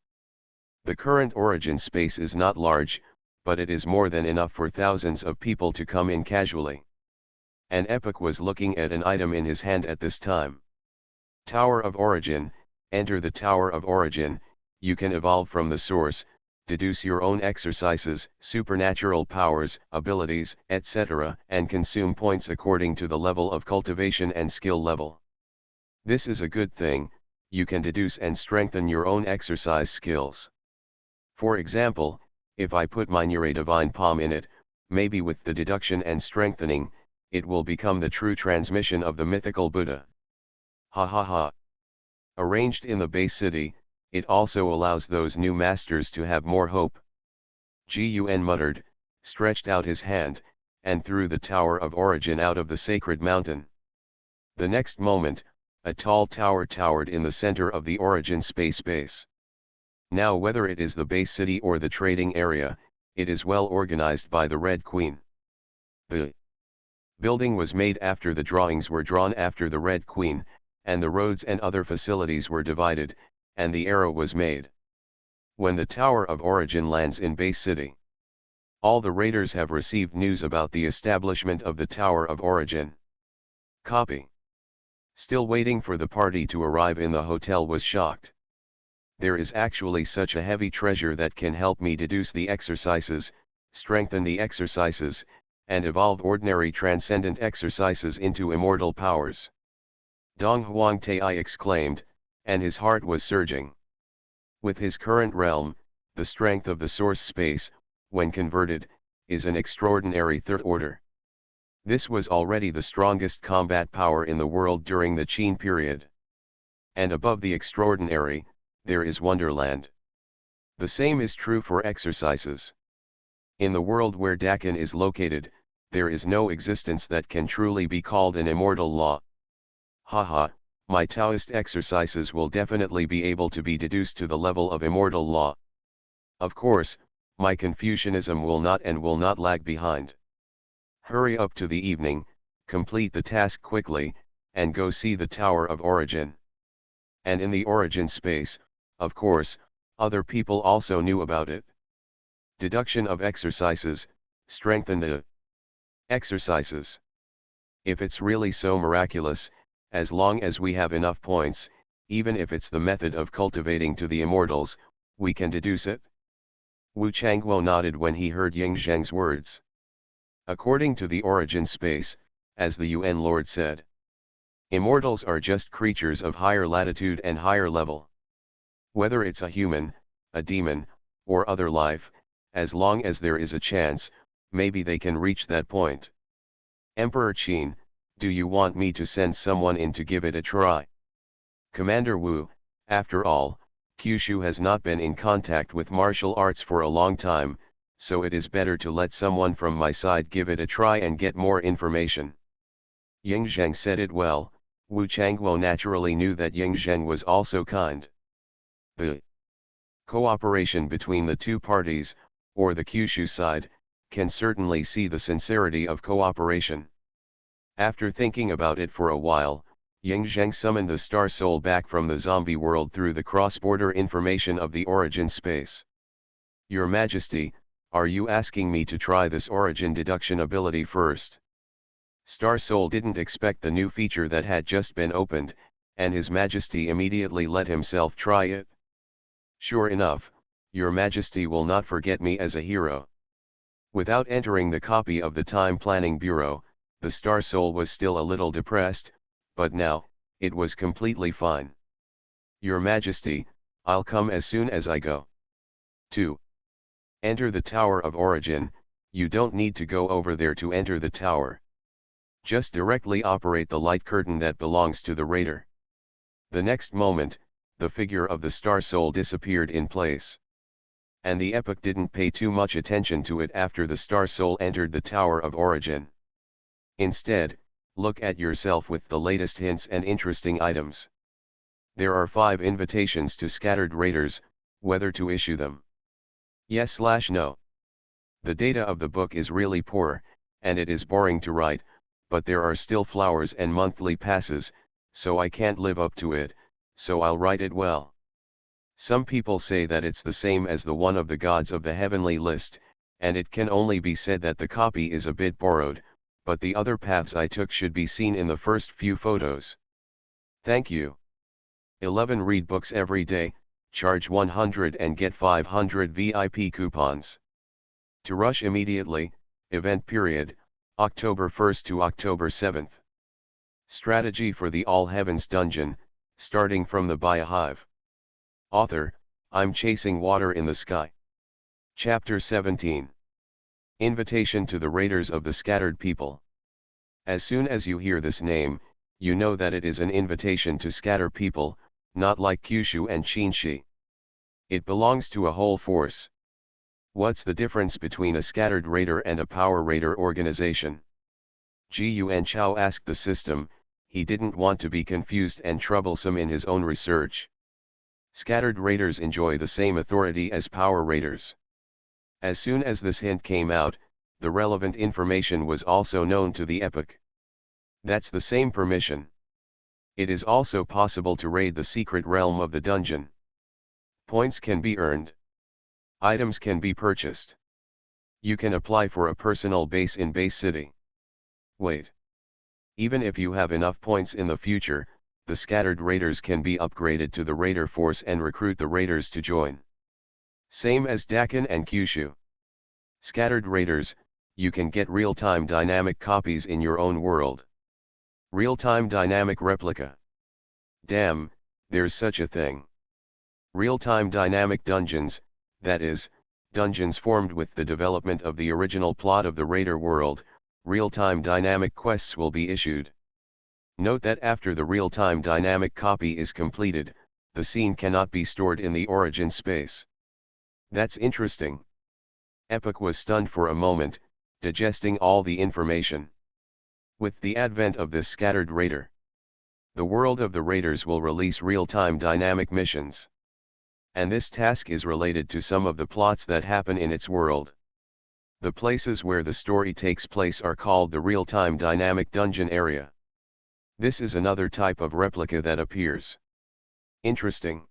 The current origin space is not large, but it is more than enough for thousands of people to come in casually. And Epic was looking at an item in his hand at this time. Tower of Origin. Enter the Tower of Origin. You can evolve from the source, deduce your own exercises, supernatural powers, abilities, etc., and consume points according to the level of cultivation and skill level. This is a good thing. You can deduce and strengthen your own exercise skills. For example, if I put my Nure Divine Palm in it, maybe with the deduction and strengthening, it will become the true transmission of the mythical Buddha. Ha ha ha. Arranged in the base city, it also allows those new masters to have more hope. Gun muttered, stretched out his hand, and threw the Tower of Origin out of the sacred mountain. The next moment, a tall tower towered in the center of the Origin space base. Now whether it is the base city or the trading area, it is well organized by the Red Queen. The building was made after the drawings were drawn after the Red Queen, and the roads and other facilities were divided, and the arrow was made. When the Tower of Origin lands in base city, all the raiders have received news about the establishment of the Tower of Origin. Copy. Still waiting for the party to arrive in the hotel was shocked. There is actually such a heavy treasure that can help me deduce the exercises, strengthen the exercises, and evolve ordinary transcendent exercises into immortal powers. Dong Huangtai exclaimed, and his heart was surging. With his current realm, the strength of the source space, when converted, is an extraordinary third order. This was already the strongest combat power in the world during the Qin period. And above the extraordinary, there is Wonderland. The same is true for exercises. In the world where Dakin is located, there is no existence that can truly be called an immortal law. Haha, my Taoist exercises will definitely be able to be deduced to the level of immortal law. Of course, my Confucianism will not lag behind. Hurry up to the evening, complete the task quickly, and go see the Tower of Origin. And in the origin space, of course, other people also knew about it. Deduction of exercises, strengthen the exercises. If it's really so miraculous, as long as we have enough points, even if it's the method of cultivating to the immortals, we can deduce it. Wu Changguo nodded when he heard Ying Zheng's words. According to the origin space, as the UN Lord said. Immortals are just creatures of higher latitude and higher level. Whether it's a human, a demon, or other life, as long as there is a chance, maybe they can reach that point. Emperor Qin, do you want me to send someone in to give it a try? Commander Wu, after all, Kyushu has not been in contact with martial arts for a long time, so it is better to let someone from my side give it a try and get more information. Ying Zheng said it well. Wu Changguo naturally knew that Ying Zheng was also kind. The cooperation between the two parties, or the Kyushu side, can certainly see the sincerity of cooperation. After thinking about it for a while, Ying Zheng summoned the Star Soul back from the zombie world through the cross-border information of the origin space. Your Majesty, are you asking me to try this origin deduction ability first? Star Soul didn't expect the new feature that had just been opened, and His Majesty immediately let himself try it. Sure enough, Your Majesty will not forget me as a hero. Without entering the copy of the Time Planning Bureau, the Star Soul was still a little depressed, but now, it was completely fine. Your Majesty, I'll come as soon as I go. 2. Enter the Tower of Origin. You don't need to go over there to enter the tower. Just directly operate the light curtain that belongs to the raider. The next moment, the figure of the Star Soul disappeared in place. And the Epoch didn't pay too much attention to it after the Star Soul entered the Tower of Origin. Instead, look at yourself with the latest hints and interesting items. There are 5 invitations to scattered raiders, whether to issue them. Yes/no. The data of the book is really poor, and it is boring to write, but there are still flowers and monthly passes, so I can't live up to it, so I'll write it well. Some people say that it's the same as the one of the gods of the heavenly list, and it can only be said that the copy is a bit borrowed, but the other paths I took should be seen in the first few photos. Thank you. 11. Read books every day, charge 100 and get 500 VIP coupons. To rush immediately, event period, October 1st to October 7th. Strategy for the All Heavens Dungeon, starting from the Biohive. Author, I'm Chasing Water in the Sky. Chapter 17. Invitation to the Raiders of the Scattered People. As soon as you hear this name, you know that it is an invitation to scatter people, not like Kyushu and Shinshi. It belongs to a whole force. What's the difference between a scattered raider and a power raider organization? Ji Yuan Chao asked the system. He didn't want to be confused and troublesome in his own research. Scattered raiders enjoy the same authority as power raiders. As soon as this hint came out, the relevant information was also known to the Epoch. That's the same permission. It is also possible to raid the secret realm of the dungeon. Points can be earned. Items can be purchased. You can apply for a personal base in Base City. Wait. Even if you have enough points in the future, the scattered raiders can be upgraded to the raider force and recruit the raiders to join. Same as Dakin and Kyushu. Scattered raiders, you can get real-time dynamic copies in your own world. Real-time dynamic replica. Damn, there's such a thing. Real-time dynamic dungeons, that is, dungeons formed with the development of the original plot of the Raider world. Real-time dynamic quests will be issued. Note that after the real-time dynamic copy is completed, the scene cannot be stored in the origin space. That's interesting. Epoch was stunned for a moment, digesting all the information. With the advent of this scattered raider, the world of the raiders will release real-time dynamic missions. And this task is related to some of the plots that happen in its world. The places where the story takes place are called the real-time dynamic dungeon area. This is another type of replica that appears. Interesting.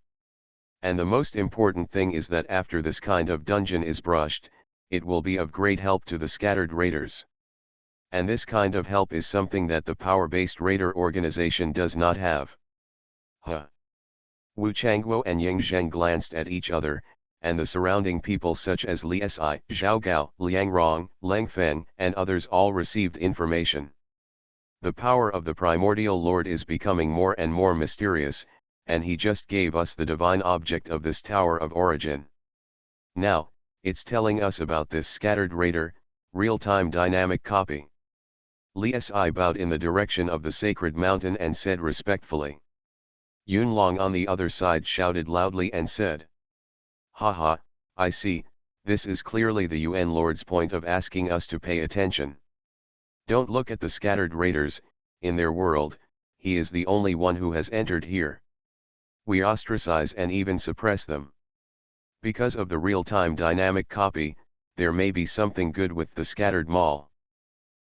And the most important thing is that after this kind of dungeon is brushed, it will be of great help to the scattered raiders. And this kind of help is something that the power-based raider organization does not have. Wu Changguo and Ying Zheng glanced at each other, and the surrounding people such as Li Si, Zhao Gao, Liang Rong, Leng Feng, and others all received information. The power of the primordial Lord is becoming more and more mysterious, and he just gave us the divine object of this tower of origin. Now, it's telling us about this scattered radar, real-time dynamic copy. Li Si bowed in the direction of the sacred mountain and said respectfully. Yunlong on the other side shouted loudly and said, "Haha, I see, this is clearly the UN Lord's point of asking us to pay attention. Don't look at the scattered raiders, in their world, he is the only one who has entered here. We ostracize and even suppress them. Because of the real-time dynamic copy, there may be something good with the scattered mall.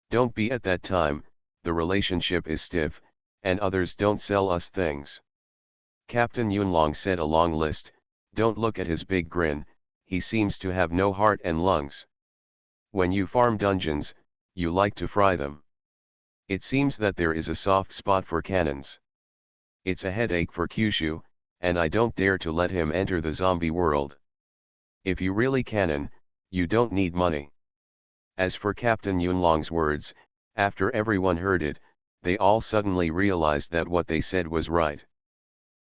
Don't be at that time, the relationship is stiff, and others don't sell us things." Captain Yunlong said a long list. Don't look at his big grin, he seems to have no heart and lungs. When you farm dungeons, you like to fry them. It seems that there is a soft spot for cannons. It's a headache for Kyushu, and I don't dare to let him enter the zombie world. If you really cannon, you don't need money. As for Captain Yunlong's words, after everyone heard it, they all suddenly realized that what they said was right.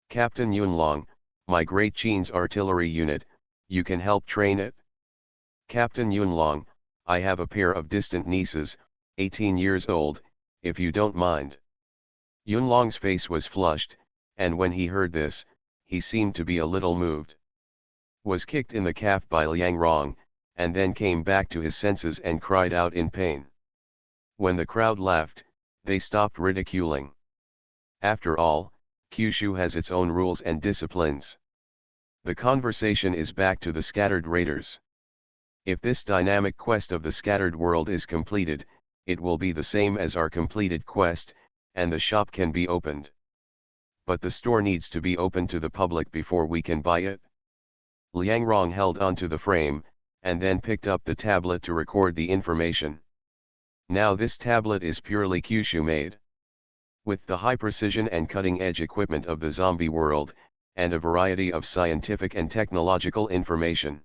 "Captain Yunlong, my Great Chin's artillery unit, you can help train it?" "Captain Yunlong, I have a pair of distant nieces, 18 years old, if you don't mind." Yunlong's face was flushed, and when he heard this, he seemed to be a little moved. Was kicked in the calf by Liang Rong, and then came back to his senses and cried out in pain. When the crowd laughed, they stopped ridiculing. After all, Kyushu has its own rules and disciplines. The conversation is back to the scattered raiders. If this dynamic quest of the scattered world is completed, it will be the same as our completed quest, and the shop can be opened. But the store needs to be open to the public before we can buy it. Liang Rong held onto the frame, and then picked up the tablet to record the information. Now this tablet is purely Kyushu made. With the high precision and cutting-edge equipment of the zombie world, and a variety of scientific and technological information.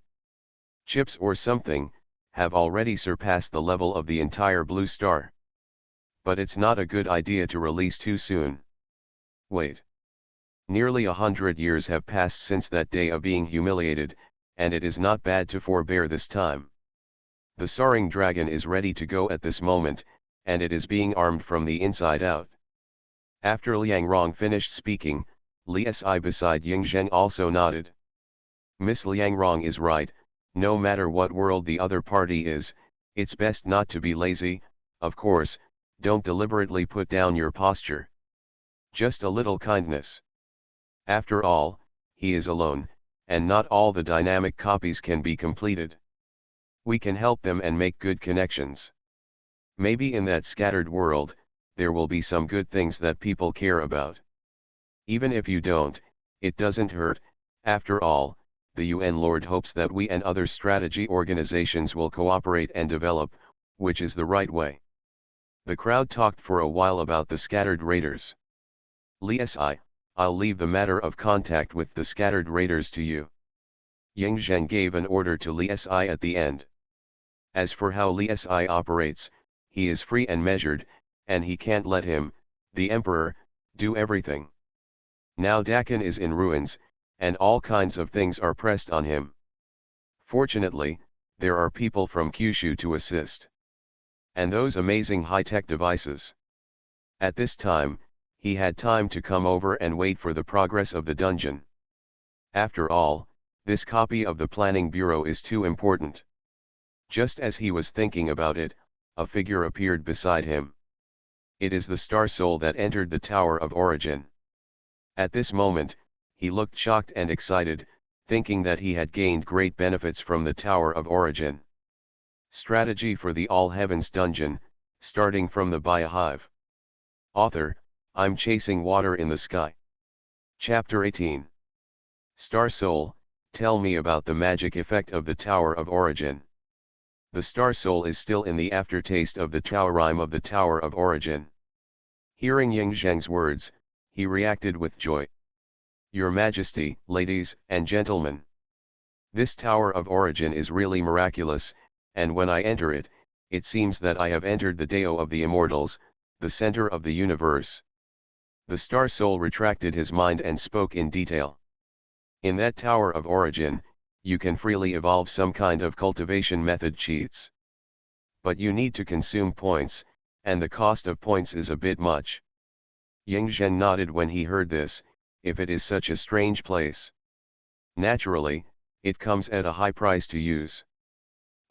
Chips or something, have already surpassed the level of the entire Blue Star. But it's not a good idea to release too soon. Wait. Nearly 100 years have passed since that day of being humiliated, and it is not bad to forbear this time. The soaring dragon is ready to go at this moment, and it is being armed from the inside out. After Liang Rong finished speaking, Li Si beside Ying Zheng also nodded. Miss Liang Rong is right, no matter what world the other party is, it's best not to be lazy. Of course, don't deliberately put down your posture. Just a little kindness. After all, he is alone, and not all the dynamic copies can be completed. We can help them and make good connections. Maybe in that scattered world, there will be some good things that people care about. Even if you don't, it doesn't hurt. After all, the UN Lord hopes that we and other strategy organizations will cooperate and develop, which is the right way. The crowd talked for a while about the scattered raiders. Li Si, I'll leave the matter of contact with the scattered raiders to you. Ying Zheng gave an order to Li Si at the end. As for how Li Si operates, he is free and measured, and he can't let him, the emperor, do everything. Now Dakan is in ruins, and all kinds of things are pressed on him. Fortunately, there are people from Kyushu to assist. And those amazing high-tech devices. At this time, he had time to come over and wait for the progress of the dungeon. After all, this copy of the Planning Bureau is too important. Just as he was thinking about it, a figure appeared beside him. It is the Star Soul that entered the Tower of Origin. At this moment, he looked shocked and excited, thinking that he had gained great benefits from the Tower of Origin. Strategy for the All Heavens Dungeon, starting from the Biohive. Author, I'm Chasing Water in the Sky. Chapter 18. Star Soul, tell me about the magic effect of the Tower of Origin. The Star Soul is still in the aftertaste of the Taorim of the Tower of Origin. Hearing Ying Zheng's words, he reacted with joy. Your Majesty, ladies and gentlemen. This Tower of Origin is really miraculous, and when I enter it, it seems that I have entered the Dao of the Immortals, the center of the universe. The star soul retracted his mind and spoke in detail. In that tower of origin, you can freely evolve some kind of cultivation method cheats. But you need to consume points, and the cost of points is a bit much. Yang Zhen nodded when he heard this, if it is such a strange place. Naturally, it comes at a high price to use.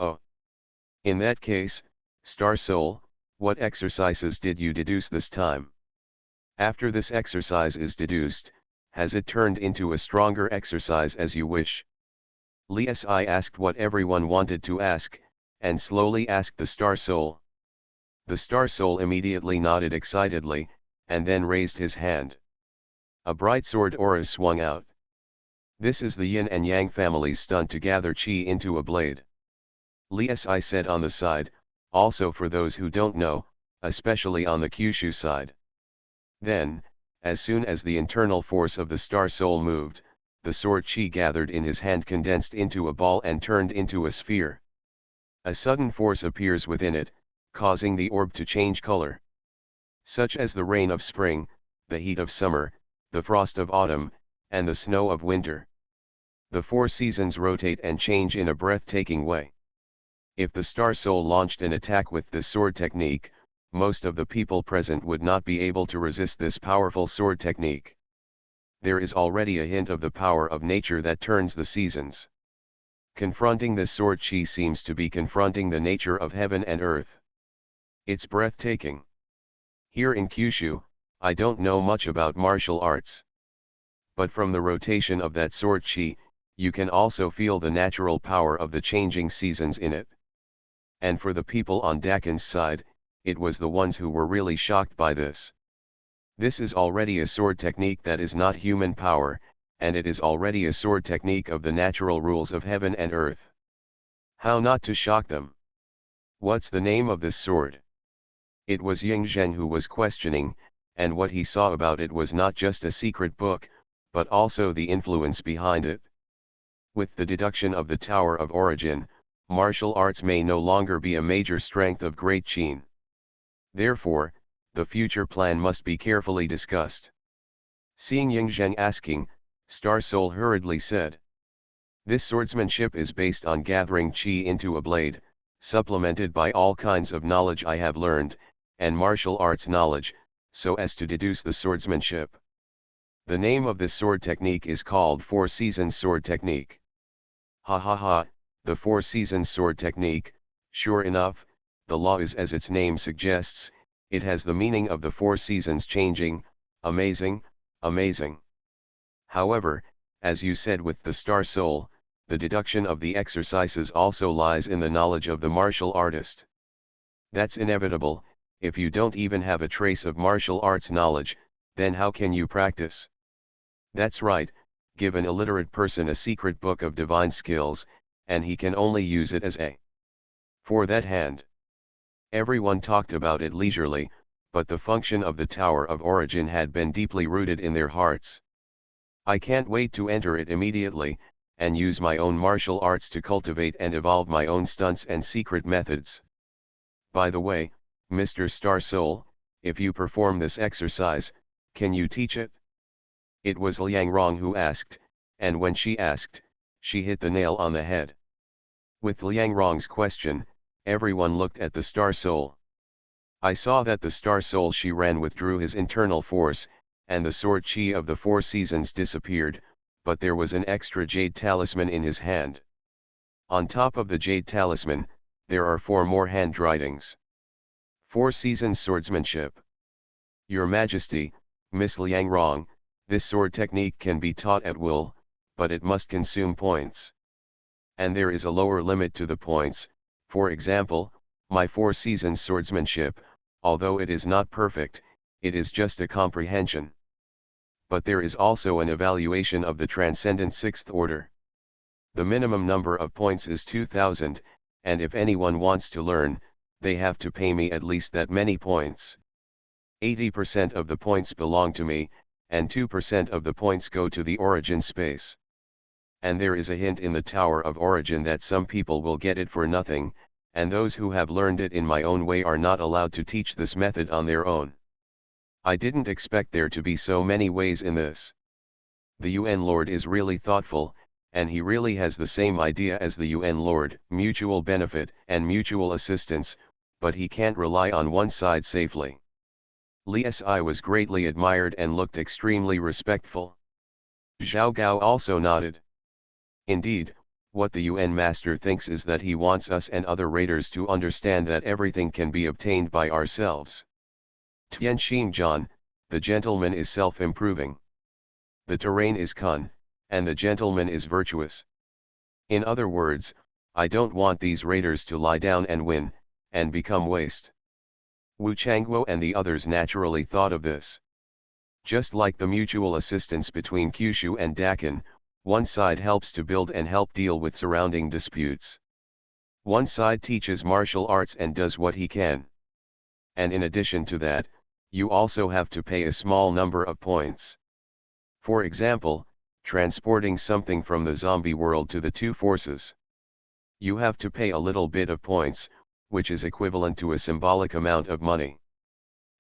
Oh. In that case, Star Soul, what exercises did you deduce this time? After this exercise is deduced, has it turned into a stronger exercise as you wish? Li Si asked what everyone wanted to ask, and slowly asked the Star Soul. The Star Soul immediately nodded excitedly, and then raised his hand. A bright sword aura swung out. This is the yin and yang family's stunt to gather qi into a blade. Li Si said on the side, also for those who don't know, especially on the Kyushu side. Then, as soon as the internal force of the Star Soul moved, the sword qi gathered in his hand condensed into a ball and turned into a sphere. A sudden force appears within it, causing the orb to change color. Such as the rain of spring, the heat of summer, the frost of autumn, and the snow of winter. The four seasons rotate and change in a breathtaking way. If the Star Soul launched an attack with this sword technique, most of the people present would not be able to resist this powerful sword technique. There is already a hint of the power of nature that turns the seasons. Confronting this sword qi seems to be confronting the nature of heaven and earth. It's breathtaking. Here in Kyushu, I don't know much about martial arts. But from the rotation of that sword qi, you can also feel the natural power of the changing seasons in it. And for the people on Dakin's side, it was the ones who were really shocked by this. This is already a sword technique that is not human power, and it is already a sword technique of the natural rules of heaven and earth. How not to shock them? What's the name of this sword? It was Yang Zhen who was questioning, and what he saw about it was not just a secret book, but also the influence behind it. With the deduction of the Tower of Origin, martial arts may no longer be a major strength of Great Qin. Therefore, the future plan must be carefully discussed. Seeing Yang Zhen asking, Star Soul hurriedly said. This swordsmanship is based on gathering qi into a blade, supplemented by all kinds of knowledge I have learned, and martial arts knowledge, so as to deduce the swordsmanship. The name of this sword technique is called Four Seasons Sword Technique. Ha ha ha, the Four Seasons Sword Technique, sure enough, the law is as its name suggests, it has the meaning of the four seasons changing, amazing, amazing. However, as you said with the Star Soul, the deduction of the exercises also lies in the knowledge of the martial artist. That's inevitable. If you don't even have a trace of martial arts knowledge, then how can you practice? That's right, give an illiterate person a secret book of divine skills, and he can only use it as a for that hand. Everyone talked about it leisurely, but the function of the Tower of Origin had been deeply rooted in their hearts. I can't wait to enter it immediately, and use my own martial arts to cultivate and evolve my own stunts and secret methods. By the way, Mr. Star Soul, if you perform this exercise, can you teach it? It was Liang Rong who asked, and when she asked, she hit the nail on the head. With Liang Rong's question, everyone looked at the Star Soul. I saw that the Star Soul she ran withdrew his internal force, and the sword qi of the four seasons disappeared, but there was an extra jade talisman in his hand. On top of the jade talisman, there are four more handwritings. Four Seasons Swordsmanship. Your Majesty, Miss Liang Rong, this sword technique can be taught at will, but it must consume points. And there is a lower limit to the points. For example, my Four Seasons Swordsmanship, although it is not perfect, it is just a comprehension. But there is also an evaluation of the Transcendent Sixth Order. The minimum number of points is 2,000, and if anyone wants to learn, they have to pay me at least that many points. 80% of the points belong to me, and 2% of the points go to the origin space. And there is a hint in the Tower of Origin that some people will get it for nothing, and those who have learned it in my own way are not allowed to teach this method on their own. I didn't expect there to be so many ways in this. The UN Lord is really thoughtful, and he really has the same idea as the UN Lord, mutual benefit and mutual assistance, but he can't rely on one side safely. Li Si was greatly admired and looked extremely respectful. Zhao Gao also nodded. Indeed, what the UN Master thinks is that he wants us and other raiders to understand that everything can be obtained by ourselves. Tian Xingjian, the gentleman is self-improving. The terrain is kun, and the gentleman is virtuous. In other words, I don't want these raiders to lie down and win, and become waste. Wu Changguo and the others naturally thought of this. Just like the mutual assistance between Kyushu and Dakin, one side helps to build and help deal with surrounding disputes. One side teaches martial arts and does what he can. And in addition to that, you also have to pay a small number of points. For example, transporting something from the zombie world to the two forces. You have to pay a little bit of points, which is equivalent to a symbolic amount of money.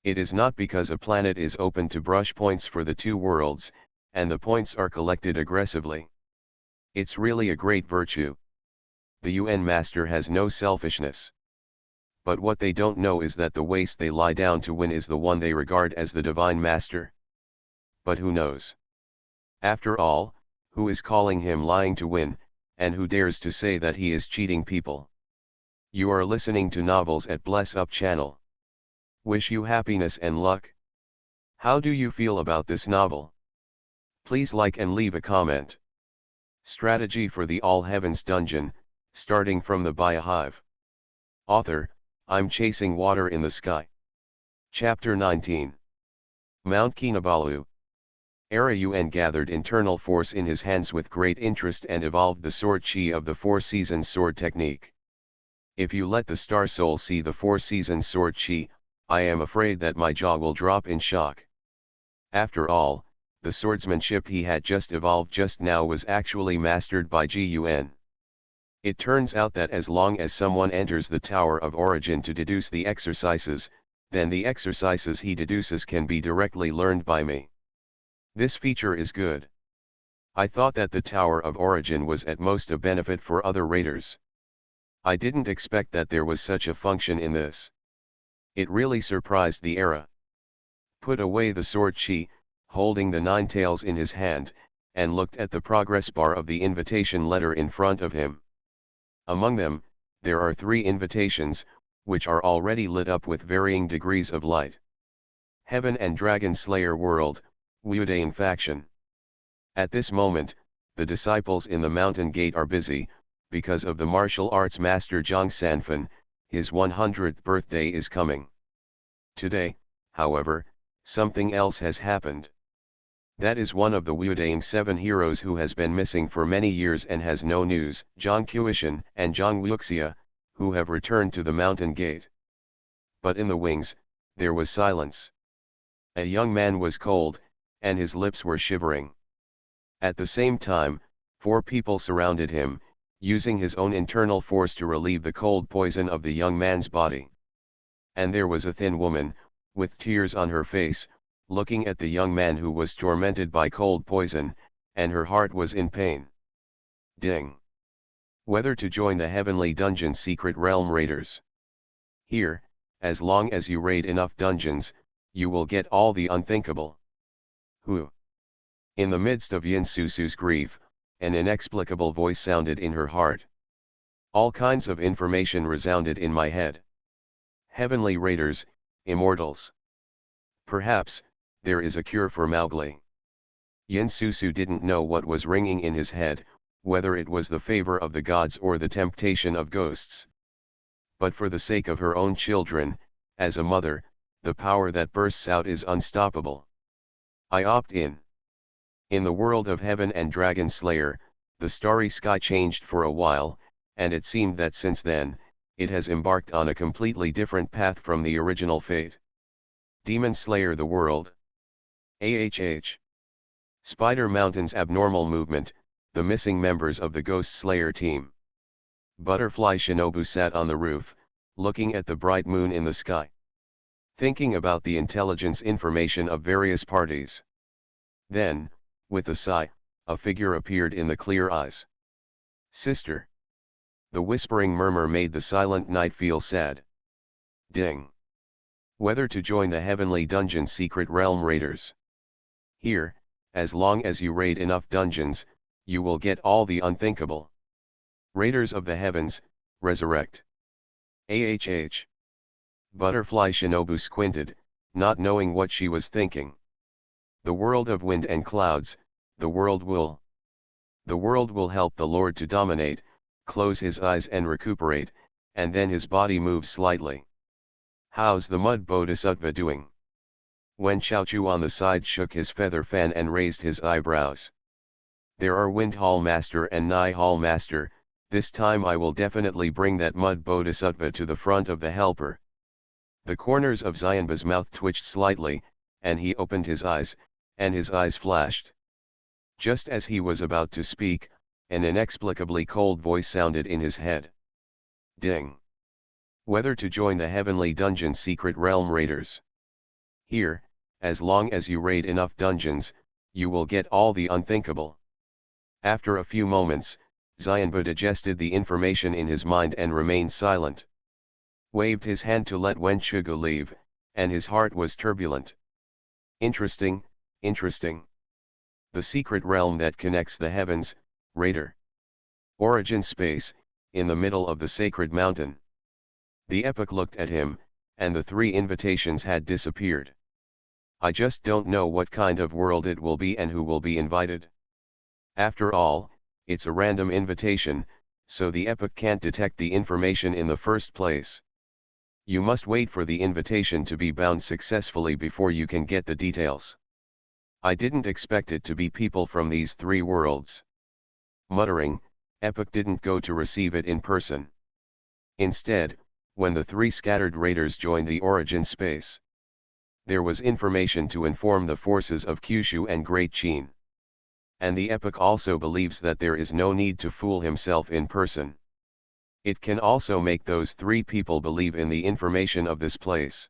It is not because a planet is open to brush points for the two worlds, and the points are collected aggressively. It's really a great virtue. The UN Master has no selfishness. But what they don't know is that the waste they lie down to win is the one they regard as the Divine Master. But who knows? After all, who is calling him lying to win, and who dares to say that he is cheating people? You are listening to Novels at Bless Up channel. Wish you happiness and luck. How do you feel about this novel? Please like and leave a comment. Strategy for the All Heavens Dungeon, starting from the Biohive. Author, I'm Chasing Water in the Sky. Chapter 19. Mount Kinabalu. Era UN gathered internal force in his hands with great interest and evolved the sword chi of the Four Seasons sword technique. If you let the Star Soul see the Four Seasons sword chi, I am afraid that my jaw will drop in shock. After all, the swordsmanship he had just evolved just now was actually mastered by GUN. It turns out that as long as someone enters the Tower of Origin to deduce the exercises, then the exercises he deduces can be directly learned by me. This feature is good. I thought that the Tower of Origin was at most a benefit for other raiders. I didn't expect that there was such a function in this. It really surprised the era. Put away the sword chi, holding the nine tails in his hand, and looked at the progress bar of the invitation letter in front of him. Among them, there are 3 invitations, which are already lit up with varying degrees of light. Heaven and Dragon Slayer World, Wudaing Faction. At this moment, the disciples in the Mountain Gate are busy, because of the martial arts master Zhang Sanfan, his 100th birthday is coming. Today, however, something else has happened. That is one of the Wudaing 7 heroes who has been missing for many years and has no news, Zhang Qiushan and Zhang Wuxia, who have returned to the Mountain Gate. But in the wings, there was silence. A young man was cold, and his lips were shivering. At the same time, 4 people surrounded him, using his own internal force to relieve the cold poison of the young man's body. And there was a thin woman, with tears on her face, looking at the young man who was tormented by cold poison, and her heart was in pain. Ding. Whether to join the Heavenly Dungeon Secret Realm Raiders. Here, as long as you raid enough dungeons, you will get all the unthinkable. Who? In the midst of Yin Susu's grief, an inexplicable voice sounded in her heart. All kinds of information resounded in my head. Heavenly Raiders, Immortals. Perhaps, there is a cure for Mowgli. Yin Susu didn't know what was ringing in his head, whether it was the favor of the gods or the temptation of ghosts. But for the sake of her own children, as a mother, the power that bursts out is unstoppable. I opt in. In the world of Heaven and Dragon Slayer, the starry sky changed for a while, and it seemed that since then, it has embarked on a completely different path from the original fate. Demon Slayer the world. AHH. Spider Mountain's abnormal movement, the missing members of the Ghost Slayer team. Butterfly Shinobu sat on the roof, looking at the bright moon in the sky, thinking about the intelligence information of various parties. Then, with a sigh, a figure appeared in the clear eyes. Sister. The whispering murmur made the silent night feel sad. Ding. Whether to join the Heavenly Dungeon Secret Realm Raiders. Here, as long as you raid enough dungeons, you will get all the unthinkable. Raiders of the Heavens, resurrect. AHH. Butterfly Shinobu squinted, not knowing what she was thinking. The world of wind and clouds, the world will help the Lord to dominate, close his eyes and recuperate, and then his body moves slightly. How's the mud bodhisattva doing? When Chaochu on the side shook his feather fan and raised his eyebrows. There are Wind Hall Master and Nai Hall Master, this time I will definitely bring that mud bodhisattva to the front of the helper. The corners of Xianba's mouth twitched slightly, and he opened his eyes, and his eyes flashed. Just as he was about to speak, an inexplicably cold voice sounded in his head. Ding. Whether to join the Heavenly Dungeon Secret Realm Raiders. Here, as long as you raid enough dungeons, you will get all the unthinkable. After a few moments, Xianba digested the information in his mind and remained silent. Waved his hand to let Wen Chugu leave, and his heart was turbulent. Interesting, interesting. The secret realm that connects the heavens, Raider. Origin space, in the middle of the sacred mountain. The epic looked at him, and the 3 invitations had disappeared. I just don't know what kind of world it will be and who will be invited. After all, it's a random invitation, so the epic can't detect the information in the first place. You must wait for the invitation to be bound successfully before you can get the details. I didn't expect it to be people from these 3 worlds. Muttering, Epic didn't go to receive it in person. Instead, when the 3 scattered raiders joined the origin space, there was information to inform the forces of Kyushu and Great Qin. And the Epic also believes that there is no need to fool himself in person. It can also make those 3 people believe in the information of this place.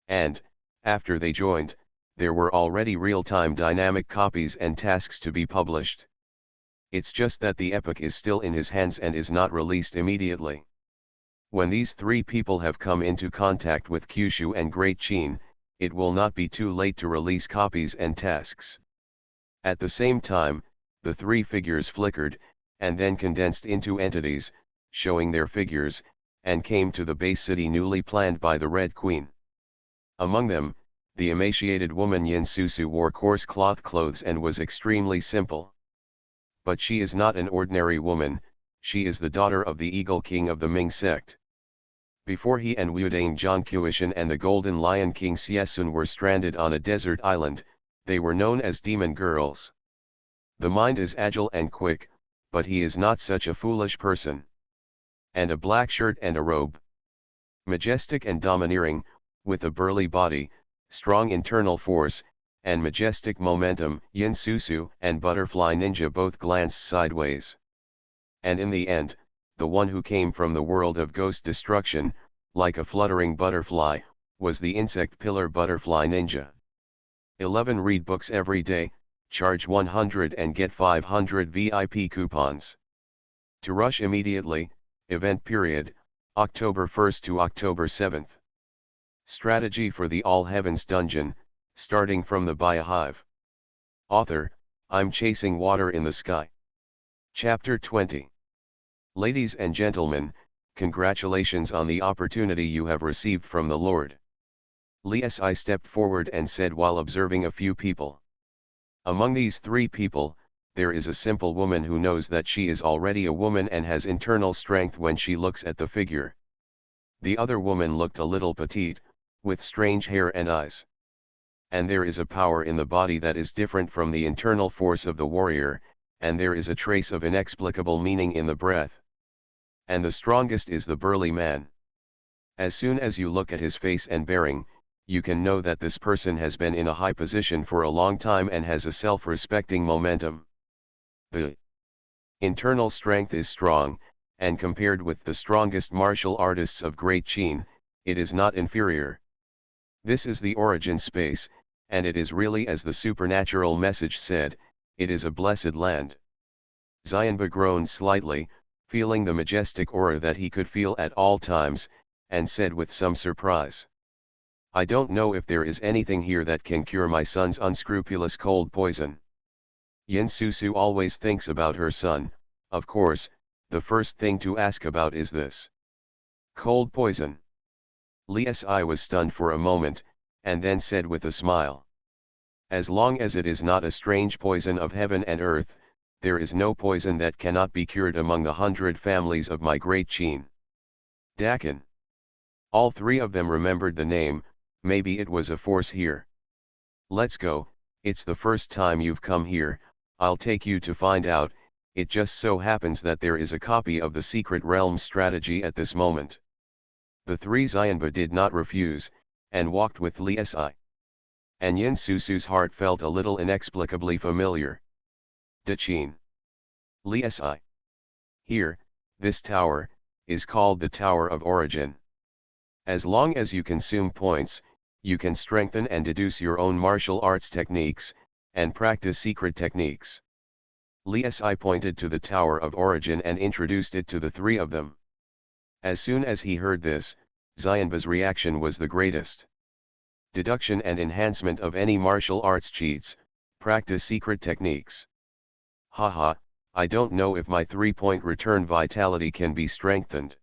And, after they joined, there were already real-time dynamic copies and tasks to be published. It's just that the epic is still in his hands and is not released immediately. When these 3 people have come into contact with Kyushu and Great Qin, it will not be too late to release copies and tasks. At the same time, the 3 figures flickered, and then condensed into entities, showing their figures, and came to the base city newly planned by the Red Queen. Among them, the emaciated woman Yin Susu wore coarse cloth clothes and was extremely simple. But she is not an ordinary woman, she is the daughter of the Eagle King of the Ming sect. Before he and Wudang Zhongquishan and the Golden Lion King Xiesun were stranded on a desert island, they were known as demon girls. The mind is agile and quick, but he is not such a foolish person. And a black shirt and a robe. Majestic and domineering, with a burly body, strong internal force, and majestic momentum, Yin Susu and Butterfly Ninja both glanced sideways. And in the end, the one who came from the world of ghost destruction, like a fluttering butterfly, was the insect pillar Butterfly Ninja. 11 Read books every day, charge 100 and get 500 VIP coupons. To rush immediately, event period, October 1st to October 7th. Strategy for the All Heavens Dungeon, starting from the Biohive. Author, I'm Chasing Water in the Sky. Chapter 20. Ladies and gentlemen, congratulations on the opportunity you have received from the Lord. I stepped forward and said while observing a few people. Among these 3 people, there is a simple woman who knows that she is already a woman and has internal strength when she looks at the figure. The other woman looked a little petite, with strange hair and eyes. And there is a power in the body that is different from the internal force of the warrior, and there is a trace of inexplicable meaning in the breath. And the strongest is the burly man. As soon as you look at his face and bearing, you can know that this person has been in a high position for a long time and has a self-respecting momentum. The internal strength is strong, and compared with the strongest martial artists of Great Qin, it is not inferior. This is the origin space, and it is really as the supernatural message said, it is a blessed land. Xianba groaned slightly, feeling the majestic aura that he could feel at all times, and said with some surprise. I don't know if there is anything here that can cure my son's unscrupulous cold poison. Yin Susu always thinks about her son, of course, the first thing to ask about is this. Cold poison. Li Si was stunned for a moment, and then said with a smile. As long as it is not a strange poison of heaven and earth, there is no poison that cannot be cured among the 100 families of my great Qin. Dakin. All three of them remembered the name, maybe it was a force here. Let's go, it's the first time you've come here, I'll take you to find out, it just so happens that there is a copy of the Secret Realm strategy at this moment. The three Xianba did not refuse, and walked with Li Si. And Yin Susu's heart felt a little inexplicably familiar. De Qin. Li Si. Here, this tower, is called the Tower of Origin. As long as you consume points, you can strengthen and deduce your own martial arts techniques, and practice secret techniques. Li Si pointed to the Tower of Origin and introduced it to the three of them. As soon as he heard this, Xianba's reaction was the greatest. Deduction and enhancement of any martial arts cheats, practice secret techniques. Haha, I don't know if my 3-point return vitality can be strengthened.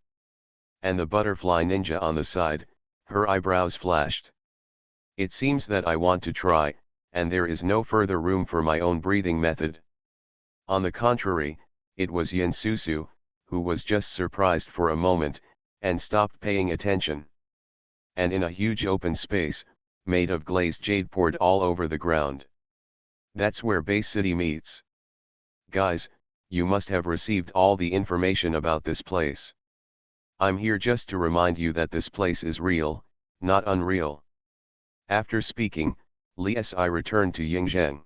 And the butterfly ninja on the side, her eyebrows flashed. It seems that I want to try, and there is no further room for my own breathing method. On the contrary, it was Yin Susu, who was just surprised for a moment, and stopped paying attention. And in a huge open space, made of glazed jade poured all over the ground. That's where Bay City meets. Guys, you must have received all the information about this place. I'm here just to remind you that this place is real, not unreal. After speaking, Li Si returned to Yingzheng.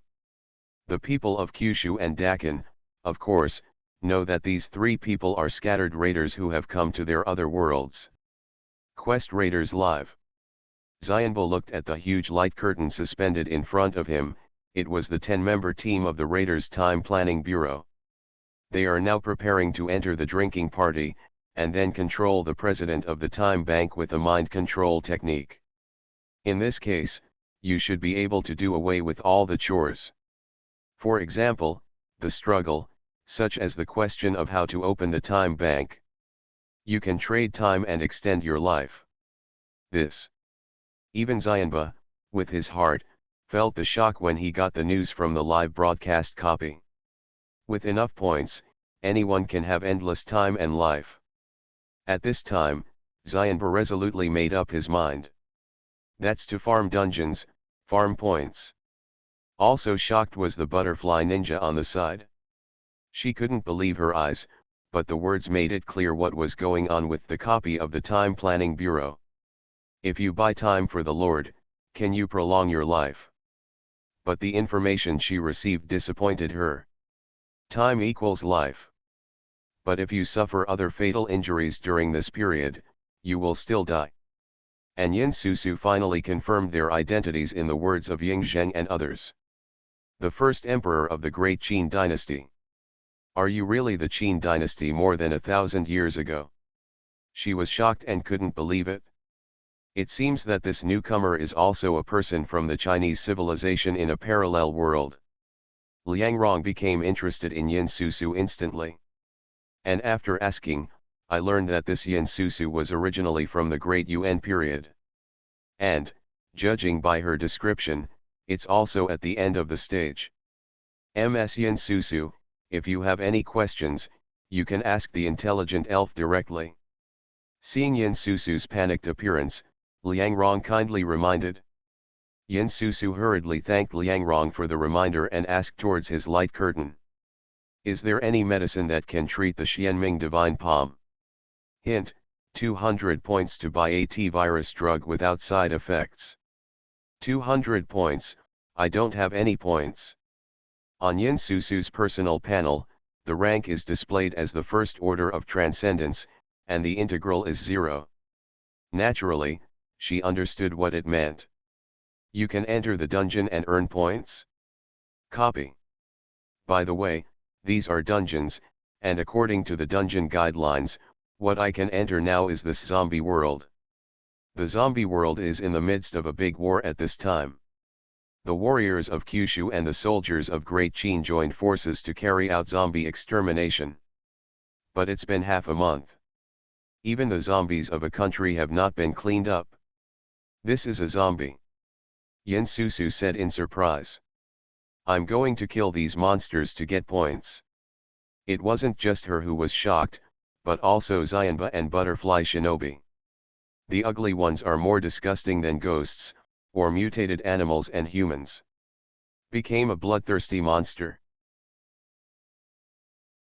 The people of Kyushu and Dakin, of course, know that these three people are scattered raiders who have come to their other worlds. Quest Raiders Live. Xianbo looked at the huge light curtain suspended in front of him, it was the 10-member team of the Raiders Time Planning Bureau. They are now preparing to enter the drinking party, and then control the president of the time bank with a mind control technique. In this case, you should be able to do away with all the chores. For example, the struggle, such as the question of how to open the time bank. You can trade time and extend your life. This. Even Xianba, with his heart, felt the shock when he got the news from the live broadcast copy. With enough points, anyone can have endless time and life. At this time, Xianba resolutely made up his mind. That's to farm dungeons, farm points. Also shocked was the butterfly ninja on the side. She couldn't believe her eyes, but the words made it clear what was going on with the copy of the Time Planning Bureau. If you buy time for the Lord, can you prolong your life? But the information she received disappointed her. Time equals life. But if you suffer other fatal injuries during this period, you will still die. And Yin Susu finally confirmed their identities in the words of Ying Zheng and others. The first emperor of the great Qin dynasty. Are you really the Qin dynasty more than 1,000 years ago? She was shocked and couldn't believe it. It seems that this newcomer is also a person from the Chinese civilization in a parallel world. Liang Rong became interested in Yin Susu instantly. And after asking, I learned that this Yin Susu was originally from the Great Yuan period. And, judging by her description, it's also at the end of the stage. Ms. Yin Susu, if you have any questions, you can ask the intelligent elf directly. Seeing Yin Susu's panicked appearance, Liang Rong kindly reminded. Yin Susu hurriedly thanked Liang Rong for the reminder and asked towards his light curtain. Is there any medicine that can treat the Xianming divine palm? Hint, 200 points to buy a T-virus drug without side effects. 200 points, I don't have any points. On Yin Susu's personal panel, the rank is displayed as the first order of transcendence, and the integral is 0. Naturally, she understood what it meant. You can enter the dungeon and earn points? Copy. By the way, these are dungeons, and according to the dungeon guidelines, what I can enter now is this zombie world. The zombie world is in the midst of a big war at this time. The warriors of Kyushu and the soldiers of Great Qin joined forces to carry out zombie extermination. But it's been half a month. Even the zombies of a country have not been cleaned up. This is a zombie. Yin Susu said in surprise. I'm going to kill these monsters to get points. It wasn't just her who was shocked, but also Xianba and Butterfly Shinobi. The ugly ones are more disgusting than ghosts, or mutated animals and humans. Became a bloodthirsty monster.